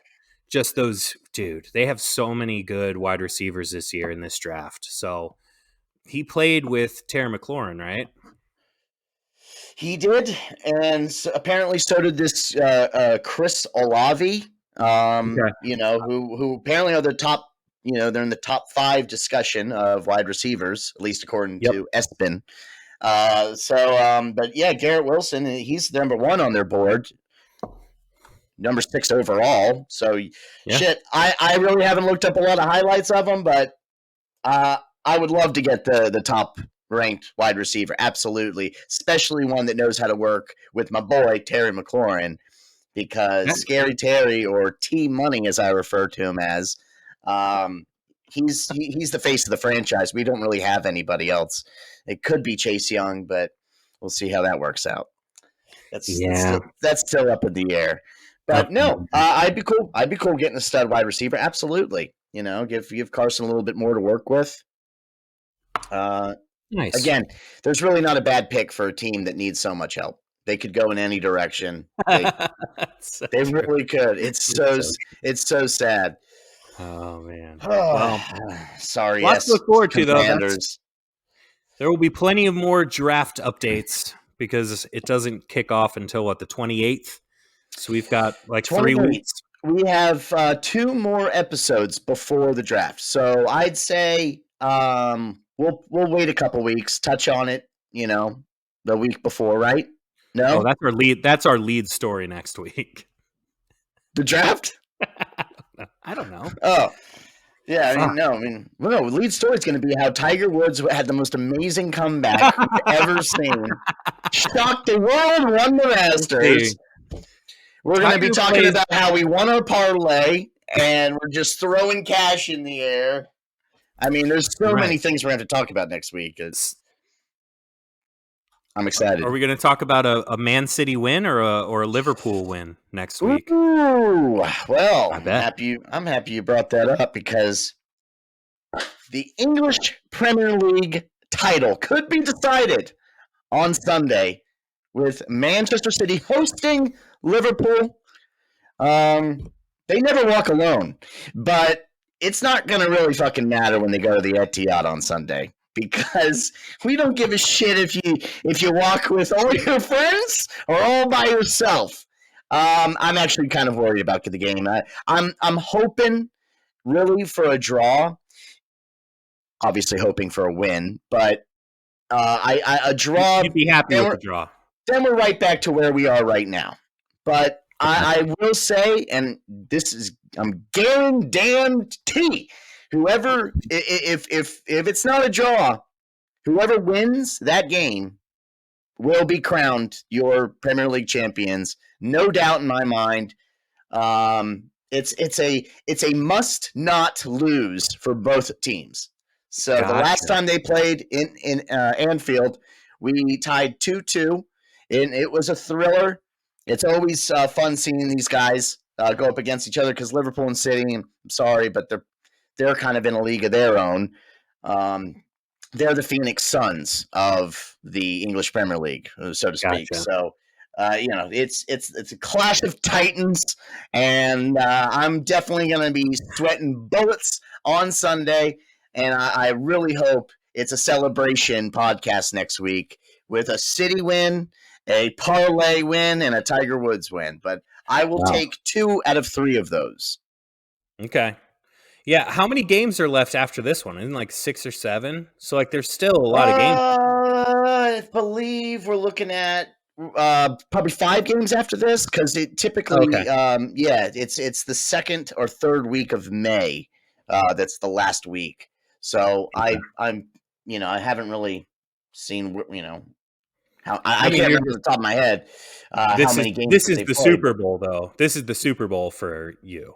Speaker 1: just those, dude, they have so many good wide receivers this year in this draft. So he played with Terry McLaurin, right?
Speaker 2: He did, and apparently so did this Chris Olave. Who apparently are the top. They're in the top 5 discussion of wide receivers, at least according to ESPN. But yeah, Garrett Wilson, he's number 1 on their board, number 6 overall. So shit, I really haven't looked up a lot of highlights of him, but I would love to get the top ranked wide receiver, absolutely, especially one that knows how to work with my boy Terry McLaurin, because Scary Terry, or T Money as I refer to him as, he's the face of the franchise. We don't really have anybody else. It could be Chase Young, but we'll see how that works out. That's still up in the air. But no, I'd be cool. I'd be cool getting a stud wide receiver. Absolutely. Give Carson a little bit more to work with.
Speaker 1: Nice.
Speaker 2: Again, there's really not a bad pick for a team that needs so much help. They could go in any direction. They really could. It's so sad.
Speaker 1: Oh man.
Speaker 2: Well, sorry.
Speaker 1: Lots to look forward to, though. There will be plenty of more draft updates because it doesn't kick off until the 28th. So we've got 3 weeks.
Speaker 2: We have 2 more episodes before the draft. So I'd say we'll wait a couple weeks, touch on it, the week before, right? No?
Speaker 1: Oh, that's our lead story next week.
Speaker 2: The draft?
Speaker 1: I don't know.
Speaker 2: Oh. Yeah, lead story is going to be how Tiger Woods had the most amazing comeback we've ever seen. Shocked the world, won the Masters. We're going to be talking about how we won our parlay, and we're just throwing cash in the air. I mean, there's so many things we're going to have to talk about next week. I'm excited.
Speaker 1: Are we going to talk about a Man City win or a Liverpool win next week?
Speaker 2: Ooh, well, I'm happy you brought that up, because the English Premier League title could be decided on Sunday with Manchester City hosting Liverpool. They never walk alone, but it's not going to really fucking matter when they go to the Etihad on Sunday, because we don't give a shit if you walk with all your friends or all by yourself. I'm actually kind of worried about the game. I'm hoping really for a draw. Obviously hoping for a win, but a draw.
Speaker 1: You'd be happy with a draw.
Speaker 2: Then we're right back to where we are right now. But I will say, and I'm guarantee, whoever, if it's not a draw, whoever wins that game will be crowned your Premier League champions. No doubt in my mind. It's a must not lose for both teams. So the last time they played in Anfield, we tied 2-2, and it was a thriller. It's always fun seeing these guys go up against each other, because Liverpool and City, I'm sorry, but they're kind of in a league of their own. They're the Phoenix Suns of the English Premier League, so to speak.
Speaker 1: Gotcha.
Speaker 2: So it's a clash of titans, and I'm definitely going to be sweating bullets on Sunday. And I really hope it's a celebration podcast next week with a City win, a parlay win, and a Tiger Woods win. But I will take 2 out of 3 of those.
Speaker 1: Okay. Yeah. How many games are left after this one? Isn't 6 or 7? So there's still a lot of games.
Speaker 2: I believe we're looking at probably 5 games after this, because it typically, it's the 2nd or 3rd week of May. That's the last week. So I haven't really seen, how I can't remember off the top of my head how many games.
Speaker 1: This is the Super Bowl, though. This is the Super Bowl for you,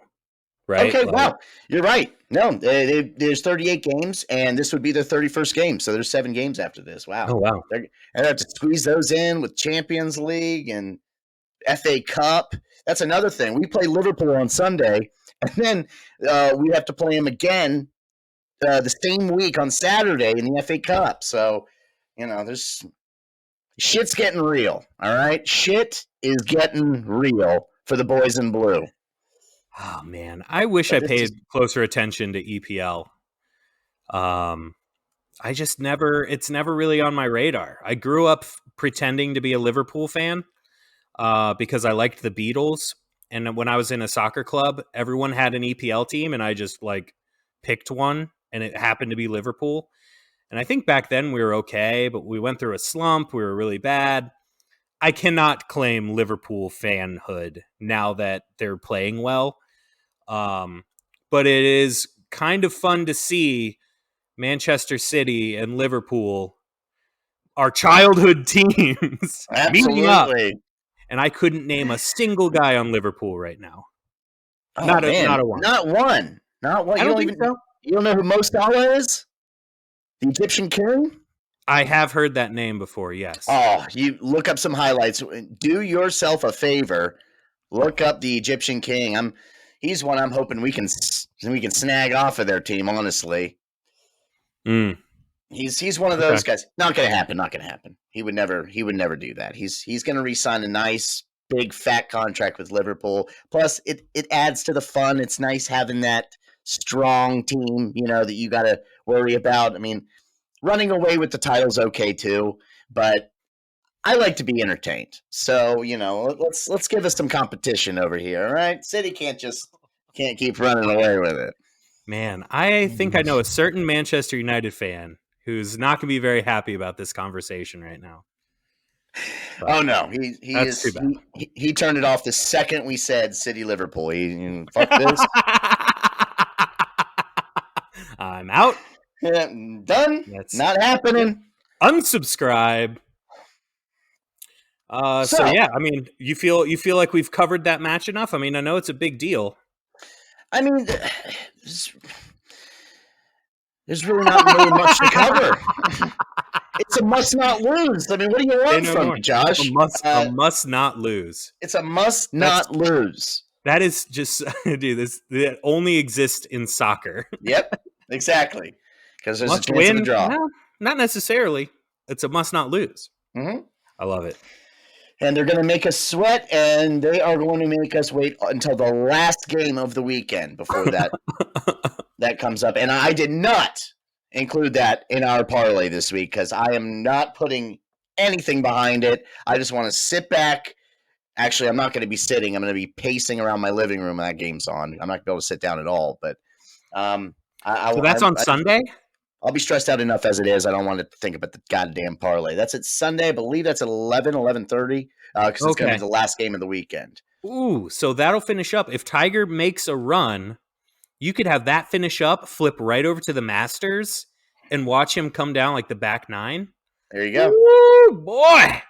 Speaker 1: right?
Speaker 2: Okay, wow, you're right. No, there's 38 games, and this would be their 31st game. So there's 7 games after this. Wow.
Speaker 1: Oh, wow.
Speaker 2: They're going to have to squeeze those in with Champions League and FA Cup. That's another thing. We play Liverpool on Sunday, and then we have to play them again the same week on Saturday in the FA Cup. So, there's shit's getting real. All right, shit is getting real for the boys in blue.
Speaker 1: Oh man, I wish
Speaker 2: But
Speaker 1: I
Speaker 2: this
Speaker 1: paid
Speaker 2: is
Speaker 1: closer attention to EPL. I just never it's never really on my radar. I grew up pretending to be a Liverpool fan because I liked the Beatles, and when I was in a soccer club, everyone had an EPL team and I just like picked one and it happened to be Liverpool. And I think back then we were okay, but we went through a slump, we were really bad. I cannot claim Liverpool fanhood now that they're playing well. Um, but it is kind of fun to see Manchester City and Liverpool, our childhood teams, meeting up.
Speaker 2: absolutely.
Speaker 1: And I couldn't name a single guy on Liverpool right now.
Speaker 2: Oh
Speaker 1: Not
Speaker 2: man,
Speaker 1: a one.
Speaker 2: not one. Not one.
Speaker 1: I don't think so.
Speaker 2: You don't know who Mo Salah is? The Egyptian king?
Speaker 1: I have heard that name before, yes.
Speaker 2: Oh, you look up some highlights. Do yourself a favor. Look up the Egyptian king. He's one I'm hoping we can snag off of their team, honestly.
Speaker 1: Mm.
Speaker 2: He's one of those guys. Not gonna happen, not gonna happen. He would never do that. He's gonna re-sign a nice big fat contract with Liverpool. Plus it adds to the fun. It's nice having that strong team, that you gotta worry about. I mean, running away with the title's okay too, but I like to be entertained. So, let's give us some competition over here, all right? City can't keep running away with it.
Speaker 1: Man, I think I know a certain Manchester United fan who's not going to be very happy about this conversation right now.
Speaker 2: But oh no, he turned it off the second we said City Liverpool. Fuck this.
Speaker 1: I'm out.
Speaker 2: Yeah, done. That's not happening.
Speaker 1: Unsubscribe. So yeah, I mean, you feel like we've covered that match enough? I mean, I know it's a big deal.
Speaker 2: I mean, there's really not really much to cover. It's a must not lose. I mean, what do you want from me, Josh?
Speaker 1: A must not lose.
Speaker 2: It's a must not lose.
Speaker 1: That is just, dude, that only exists in soccer.
Speaker 2: Yep, exactly. Because there's
Speaker 1: must
Speaker 2: a chance of a draw.
Speaker 1: No, not necessarily. It's a must not lose.
Speaker 2: Mm-hmm.
Speaker 1: I love it.
Speaker 2: And they're going to make us sweat, and they are going to make us wait until the last game of the weekend before that comes up. And I did not include that in our parlay this week because I am not putting anything behind it. I just want to sit back. Actually, I'm not going to be sitting. I'm going to be pacing around my living room when that game's on. I'm not going to be able to sit down at all. But
Speaker 1: so that's on Sunday?
Speaker 2: I'll be stressed out enough as it is. I don't want to think about the goddamn parlay. That's at Sunday. I believe that's at 11:30 because it's going to be the last game of the weekend.
Speaker 1: Ooh, so that'll finish up. If Tiger makes a run, you could have that finish up, flip right over to the Masters, and watch him come down like the back nine.
Speaker 2: There you go.
Speaker 1: Ooh, boy.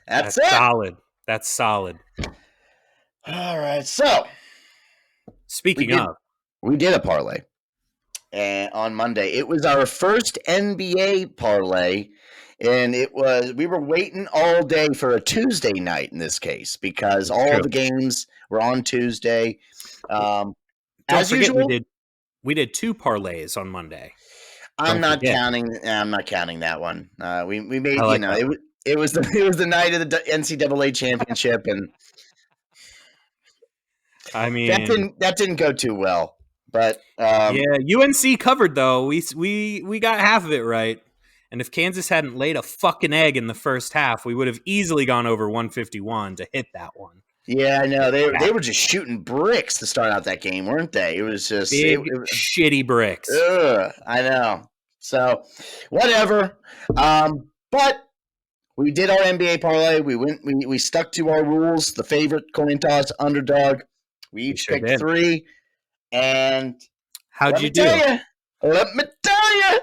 Speaker 2: That's it.
Speaker 1: Solid. That's solid.
Speaker 2: All right. So,
Speaker 1: speaking of,
Speaker 2: we did a parlay. On Monday. It was our first NBA parlay, and we were waiting all day for a Tuesday night in this case because all the games were on Tuesday. As usual,
Speaker 1: we did two parlays on Monday.
Speaker 2: I'm not counting that one. We made it was the night of the NCAA championship, and
Speaker 1: I mean
Speaker 2: that didn't go too well. But
Speaker 1: UNC covered though. We got half of it right. And if Kansas hadn't laid a fucking egg in the first half, we would have easily gone over 151 to hit that one.
Speaker 2: Yeah, I know. They were just shooting bricks to start out that game, weren't they? It was just
Speaker 1: shitty bricks.
Speaker 2: I know. So, whatever. But we did our NBA parlay. We stuck to our rules. The favorite, coin toss, underdog. We each picked 3. And
Speaker 1: how'd you do?
Speaker 2: Let me tell you,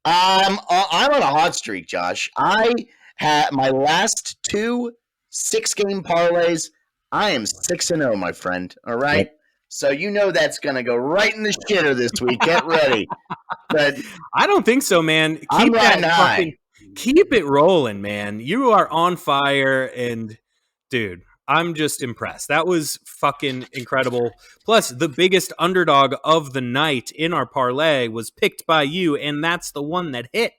Speaker 2: I'm on a hot streak, Josh. I had my last 2 6-game parlays. I am 6-0, my friend. All right, so that's gonna go right in the shitter this week. Get ready. But
Speaker 1: I don't think so, man. Keep it rolling, man. You are on fire, and dude. I'm just impressed. That was fucking incredible. Plus, the biggest underdog of the night in our parlay was picked by you, and that's the one that hit.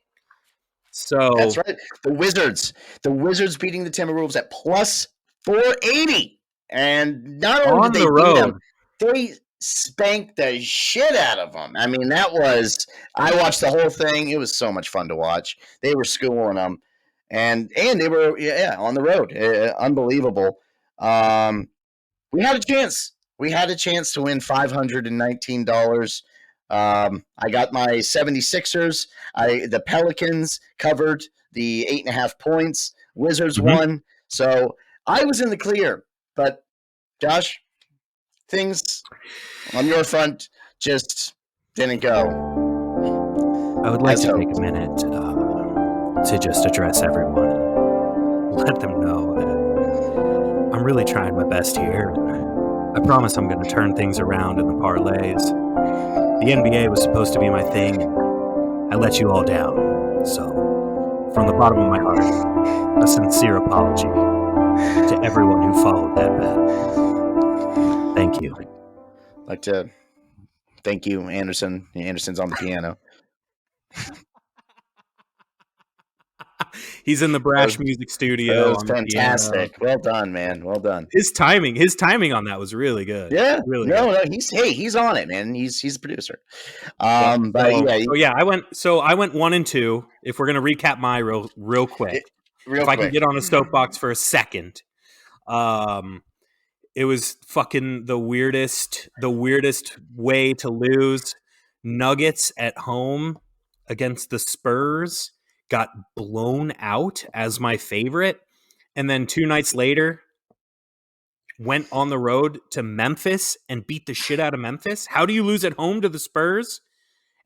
Speaker 1: So
Speaker 2: that's right. The Wizards beating the Timberwolves at plus 480, and not only did they beat them, they spanked the shit out of them. I mean, I watched the whole thing. It was so much fun to watch. They were schooling them, and they were on the road. Unbelievable. We had a chance. We had a chance to win $519. I got my 76ers. The Pelicans covered the 8.5 points. Wizards won. So I was in the clear. But Josh, things on your front just didn't go.
Speaker 1: I would like to take a minute to just address everyone and let them know that I'm really trying my best here. I promise I'm going to turn things around in the parlays. The NBA was supposed to be my thing, and I let you all down. So, from the bottom of my heart, a sincere apology to everyone who followed that bet. Thank you.
Speaker 2: I'd like to thank you, Anderson. Anderson's on the piano.
Speaker 1: He's in the Brash music studio.
Speaker 2: That was fantastic. Well done, man. Well done.
Speaker 1: His timing on that was really good.
Speaker 2: Yeah.
Speaker 1: Really
Speaker 2: good.
Speaker 1: No,
Speaker 2: he's on it, man. He's a producer.
Speaker 1: I went 1 and 2. If we're gonna recap my real quick. I can get on a soapbox for a second. It was fucking the weirdest way to lose. Nuggets at home against the Spurs got blown out as my favorite. And then 2 nights later, went on the road to Memphis and beat the shit out of Memphis. How do you lose at home to the Spurs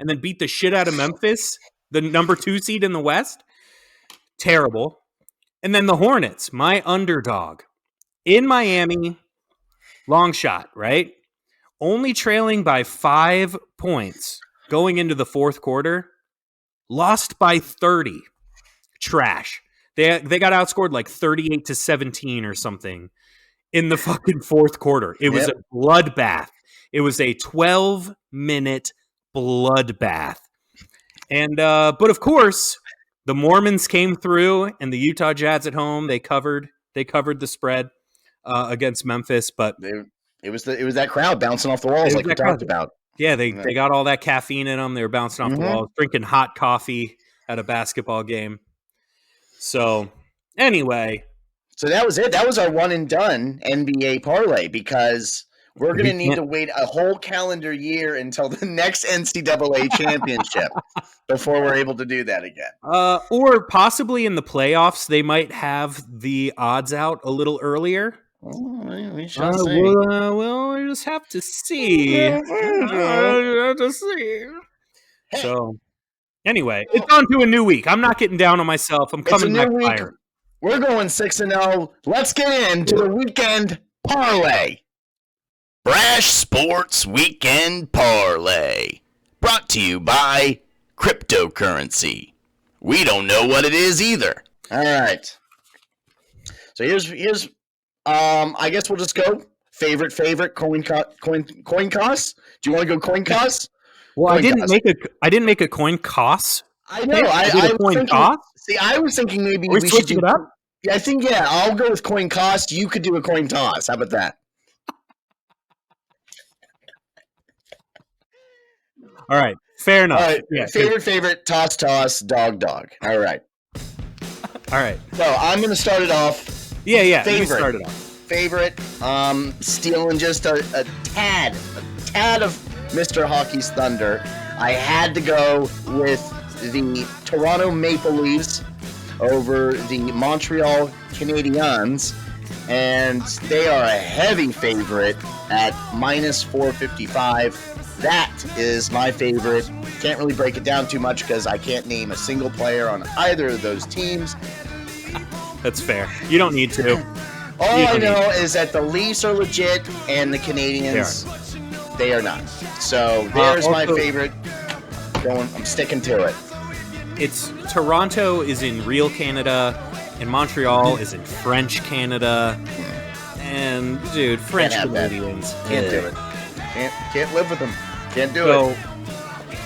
Speaker 1: and then beat the shit out of Memphis, the number 2 seed in the West? Terrible. And then the Hornets, my underdog, in Miami, long shot, right? Only trailing by 5 points going into the fourth quarter. Lost by 30. Trash. They got outscored like 38-17 or something in the fucking fourth quarter. It was a bloodbath. It was a 12-minute bloodbath. And but of course, the Mormons came through, and the Utah Jazz at home, they covered the spread against Memphis. But
Speaker 2: it was that crowd bouncing off the walls like we talked about.
Speaker 1: Yeah, they got all that caffeine in them. They were bouncing off the walls, drinking hot coffee at a basketball game. So, anyway.
Speaker 2: So that was it. That was our one and done NBA parlay because we're going to need to wait a whole calendar year until the next NCAA championship before we're able to do that again.
Speaker 1: Or possibly in the playoffs, they might have the odds out a little earlier.
Speaker 2: We shall see.
Speaker 1: We'll just have to see. So, anyway, it's on to a new week. I'm not getting down on myself. I'm coming back fire.
Speaker 2: We're going 6-0. Let's get into the weekend parlay. Brash Sports Weekend Parlay. Brought to you by cryptocurrency. We don't know what it is either. All right. So here's I guess we'll just go favorite coin costs. Do you want to go coin costs?
Speaker 1: Well, I didn't make a coin cost.
Speaker 2: I know. I did a coin toss. See, I was thinking maybe we should do
Speaker 1: it up.
Speaker 2: Yeah, I think I'll go with coin cost. You could do a coin toss. How about that?
Speaker 1: All right, fair enough.
Speaker 2: All right, yeah, favorite toss, dog. All right. So I'm going to start it off.
Speaker 1: Yeah.
Speaker 2: Start it off. Favorite. Stealing just a tad of Mr. Hockey's thunder. I had to go with the Toronto Maple Leafs over the Montreal Canadiens, and they are a heavy favorite at minus 455. That is my favorite. Can't really break it down too much because I can't name a single player on either of those teams.
Speaker 1: That's fair. You don't need to.
Speaker 2: All I know is that the Leafs are legit and the Canadiens, they are not. So there's my favorite. I'm sticking to it.
Speaker 1: It's Toronto is in real Canada, and Montreal is in French Canada. And dude, French Canadians
Speaker 2: can't do it. Can't live with them. Can't do it.
Speaker 1: So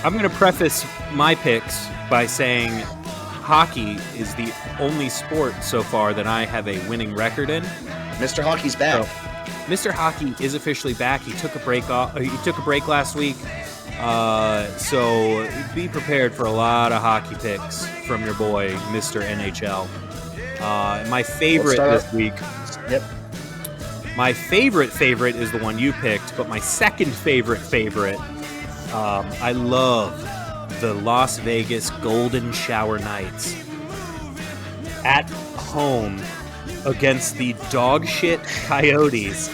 Speaker 1: I'm going to preface my picks by saying hockey is the only sport so far that I have a winning record in.
Speaker 2: Mr. Hockey's back.
Speaker 1: Mr. Hockey is officially back. He took a break off. He took a break last week. So be prepared for a lot of hockey picks from your boy, Mr. NHL. My favorite this week.
Speaker 2: Yep.
Speaker 1: My favorite is the one you picked, but my second favorite. I love the Las Vegas Golden Shower Knights at home against the dog shit Coyotes.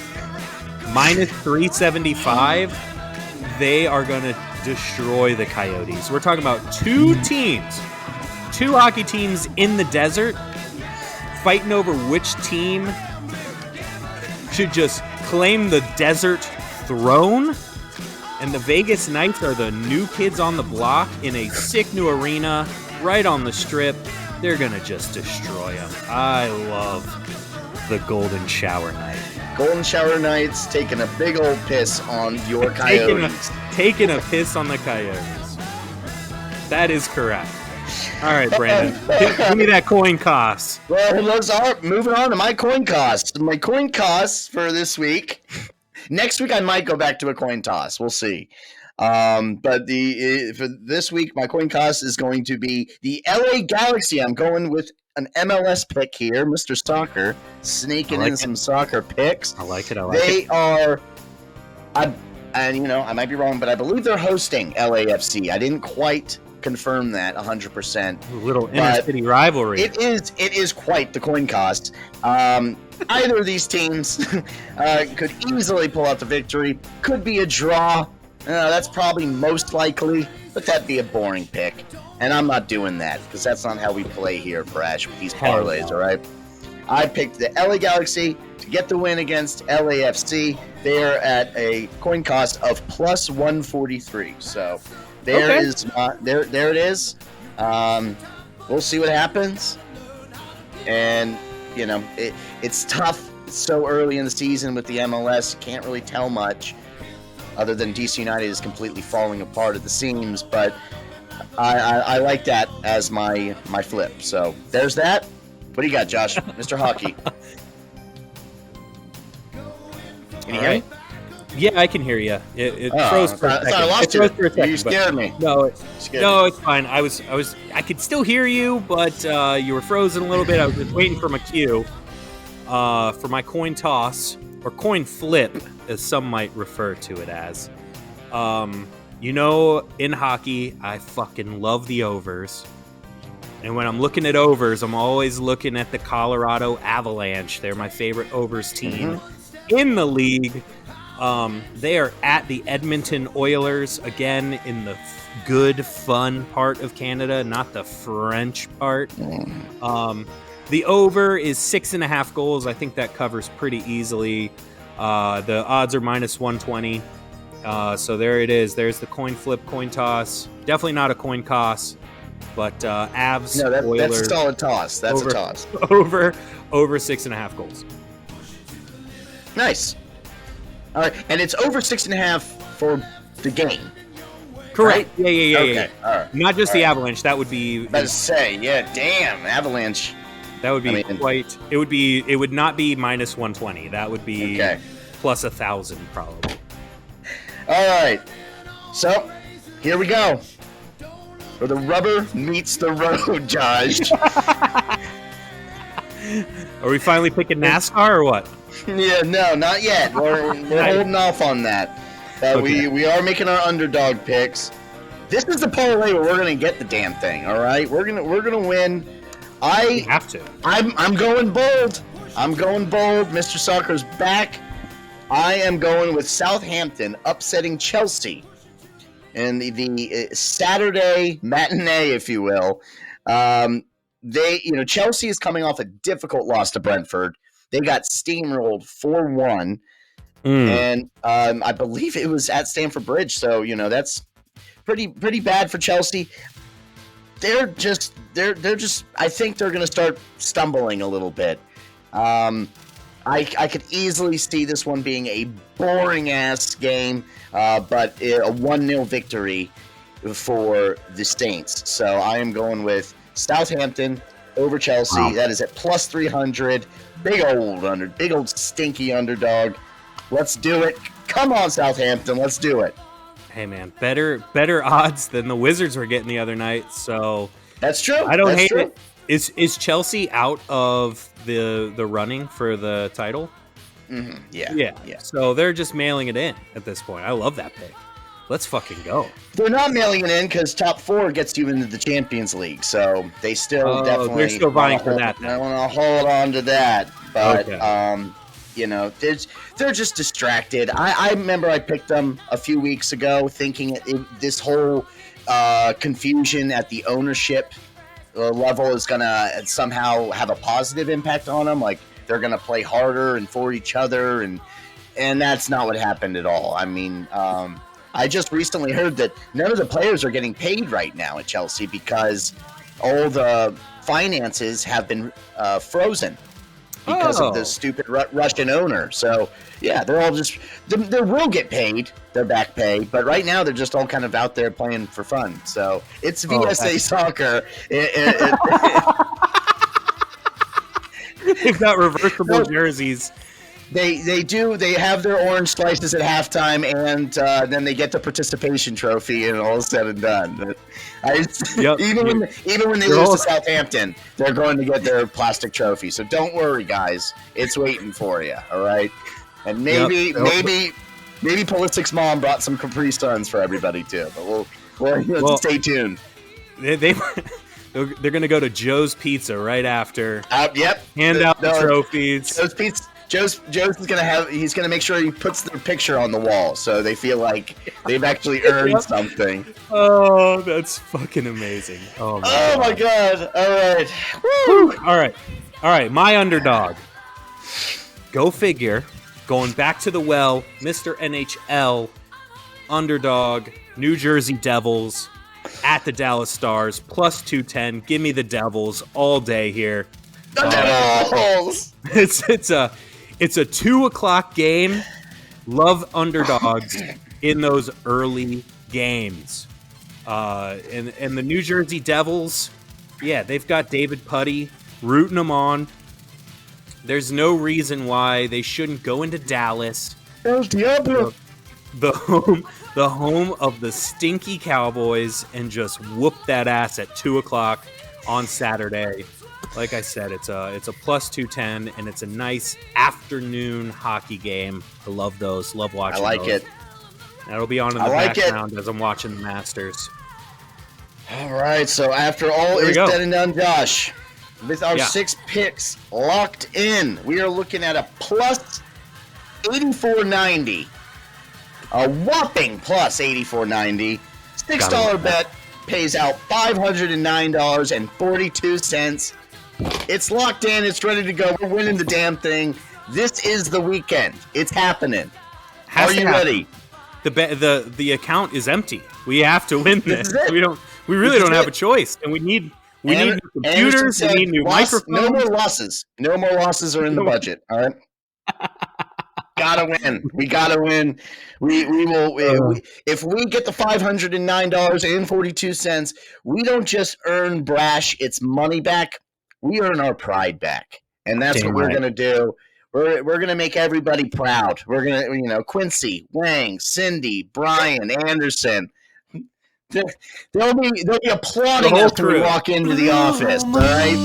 Speaker 1: Minus 375. They are going to destroy the Coyotes. We're talking about two hockey teams in the desert fighting over which team should just claim the desert throne. And the Vegas Knights are the new kids on the block in a sick new arena right on the strip. They're going to just destroy them. I love the Golden Shower Knight.
Speaker 2: Golden Shower Knights taking a big old piss on your Coyotes.
Speaker 1: Taking a piss on the Coyotes. That is correct. All right, Brandon. Give me that coin cost.
Speaker 2: Well, let's moving on to my coin costs. My coin costs for this week. Next week, I might go back to a coin toss. We'll see. But for this week, my coin cost is going to be the LA Galaxy. I'm going with an MLS pick here, Mr. Soccer, sneaking in some soccer picks.
Speaker 1: I like it.
Speaker 2: They are, and I might be wrong, but I believe they're hosting LAFC. I didn't quite confirm that 100%.
Speaker 1: A little inner-city rivalry.
Speaker 2: It is quite the coin cost. Either of these teams could easily pull out the victory. Could be a draw. That's probably most likely, but that'd be a boring pick. And I'm not doing that because that's not how we play here, Brash, with these parlays, all right? I picked the LA Galaxy to get the win against LAFC. They're at a coin cost of plus 143. So there it is. We'll see what happens. And, it's tough. It's so early in the season with the MLS. You can't really tell much other than DC United is completely falling apart at the seams. But I like that as my flip. So there's that. What do you got, Josh? Mr. Hockey. Can you hear me?
Speaker 1: Yeah, I can hear you. It froze for a second.
Speaker 2: I lost you. You scared me.
Speaker 1: No, it's fine. I could still hear you, but you were frozen a little bit. I was just waiting for my cue for my coin toss or coin flip, as some might refer to it as. In hockey, I fucking love the overs. And when I'm looking at overs, I'm always looking at the Colorado Avalanche. They're my favorite overs team in the league. They are at the Edmonton Oilers, again, in the good, fun part of Canada, not the French part. The over is 6.5 goals. I think that covers pretty easily. The odds are minus 120. So there it is. There's the coin flip, coin toss. Definitely not a coin toss, but Avs, Oilers.
Speaker 2: That's a solid toss. That's a toss.
Speaker 1: Over 6.5 goals.
Speaker 2: Nice. All right, and it's over 6.5 for the game.
Speaker 1: Correct.
Speaker 2: Right?
Speaker 1: Yeah.
Speaker 2: Okay. All right.
Speaker 1: Not just the Avalanche. That would be.
Speaker 2: Let's say, damn, Avalanche.
Speaker 1: That would be quite. It would be. It would not be minus 120. That would be plus 1,000 probably.
Speaker 2: All right. So here we go. Where the rubber meets the road, Josh.
Speaker 1: Are we finally picking NASCAR or what?
Speaker 2: Yeah, no, not yet. We're holding off on that. We are making our underdog picks. This is the parlay where we're gonna get the damn thing. All right, we're gonna win.
Speaker 1: We have to.
Speaker 2: I'm going bold. Mr. Soccer's back. I am going with Southampton upsetting Chelsea in the Saturday matinee, if you will. Chelsea is coming off a difficult loss to Brentford. They got steamrolled 4-1, and I believe it was at Stamford Bridge. So that's pretty bad for Chelsea. They're just. I think they're going to start stumbling a little bit. I could easily see this one being a boring ass game, but a 1-0 victory for the Saints. So I am going with Southampton over Chelsea. Wow. That is at plus 300. Big old stinky underdog. Let's do it. Come on, Southampton. Let's do it.
Speaker 1: Hey, man, better odds than the Wizards were getting the other night. So
Speaker 2: that's true.
Speaker 1: I don't hate it. Is Chelsea out of the running for the title?
Speaker 2: Mm-hmm. Yeah.
Speaker 1: So they're just mailing it in at this point. I love that pick. Let's fucking go.
Speaker 2: They're not mailing it in because top 4 gets you into the Champions League. So they still definitely
Speaker 1: they're still vying for that.
Speaker 2: I want to hold on to that, but they're just distracted. I remember I picked them a few weeks ago, thinking this whole confusion at the ownership level is gonna somehow have a positive impact on them. Like they're gonna play harder and for each other, and that's not what happened at all. I mean. I just recently heard that none of the players are getting paid right now at Chelsea because all the finances have been frozen because of the stupid Russian owner. So, yeah, they're all just – they will get paid, their back pay, but right now they're just all kind of out there playing for fun. So, it's VSA Soccer.
Speaker 1: They've got reversible jerseys.
Speaker 2: They do. They have their orange slices at halftime, and then they get the participation trophy, and all is said and done. Even when they lose to Southampton, they're going to get their plastic trophy. So don't worry, guys. It's waiting for you. All right. And maybe Pulisic's mom brought some Capri Suns for everybody too. But we'll stay tuned.
Speaker 1: They're going to go to Joe's Pizza right after.
Speaker 2: Yep.
Speaker 1: Hand out the trophies.
Speaker 2: Joe's Pizza. Joe's he's gonna make sure he puts their picture on the wall so they feel like they've actually earned something.
Speaker 1: Oh, that's fucking amazing. Oh my
Speaker 2: god. All right. Woo.
Speaker 1: All right. My underdog. Go figure. Going back to the well, Mr. NHL underdog, New Jersey Devils at the Dallas Stars plus 210. Give me the Devils all day here.
Speaker 2: The Devils.
Speaker 1: It's a 2:00 game. Love underdogs in those early games. And the New Jersey Devils, yeah, they've got David Putty rooting them on. There's no reason why they shouldn't go into Dallas.
Speaker 2: El Diablo.
Speaker 1: The home of the stinky Cowboys, and just whoop that ass at 2:00 on Saturday. Like I said, it's a plus 210, and it's a nice afternoon hockey game. I love those. Love watching.
Speaker 2: I like
Speaker 1: those.
Speaker 2: it.
Speaker 1: That'll be on in the background as I'm watching the Masters.
Speaker 2: All right. So after all is said and done, Josh, with our 6 picks locked in, we are looking at a plus 84.90. A whopping plus 84.90. $6 bet pays out $509.42. It's locked in. It's ready to go. We're winning the damn thing. This is the weekend. It's happening. Are you ready?
Speaker 1: The account is empty. We have to win this. We really don't have a choice, and we need new computers. We need new microphones.
Speaker 2: No more losses. No more losses are in the budget. All right. Gotta win. We gotta win. We will. If we get the $509.42, we don't just earn Brash its money back. We earn our pride back, and that's what we're gonna do. We're gonna make everybody proud. We're gonna, Quincy, Wang, Cindy, Brian, Anderson. They'll be applauding us when we walk into the office. All right.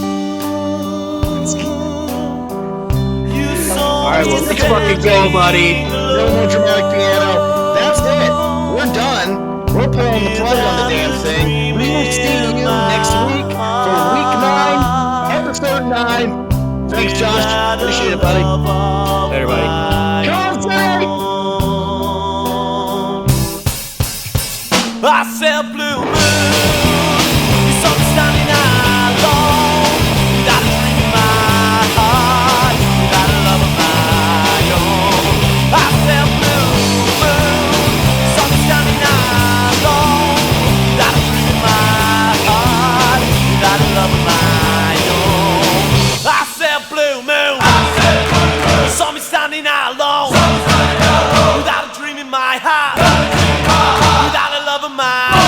Speaker 1: All right, well, let's fucking go, buddy.
Speaker 2: No more dramatic piano. That's it. We're done. We're pulling the plug on the damn thing. We will see you next week for week 9, episode 9. Thanks, Josh. Appreciate it, buddy.
Speaker 1: Later, buddy.
Speaker 2: Come on,
Speaker 3: I said blue moon, you saw me standing alone, without a dream in my heart, without a love of my own. I said blue moon, you saw me standing alone, without a dream in my heart, without a love of my own. I said blue moon, you saw me standing alone, without a dream in my heart, without a love of mine.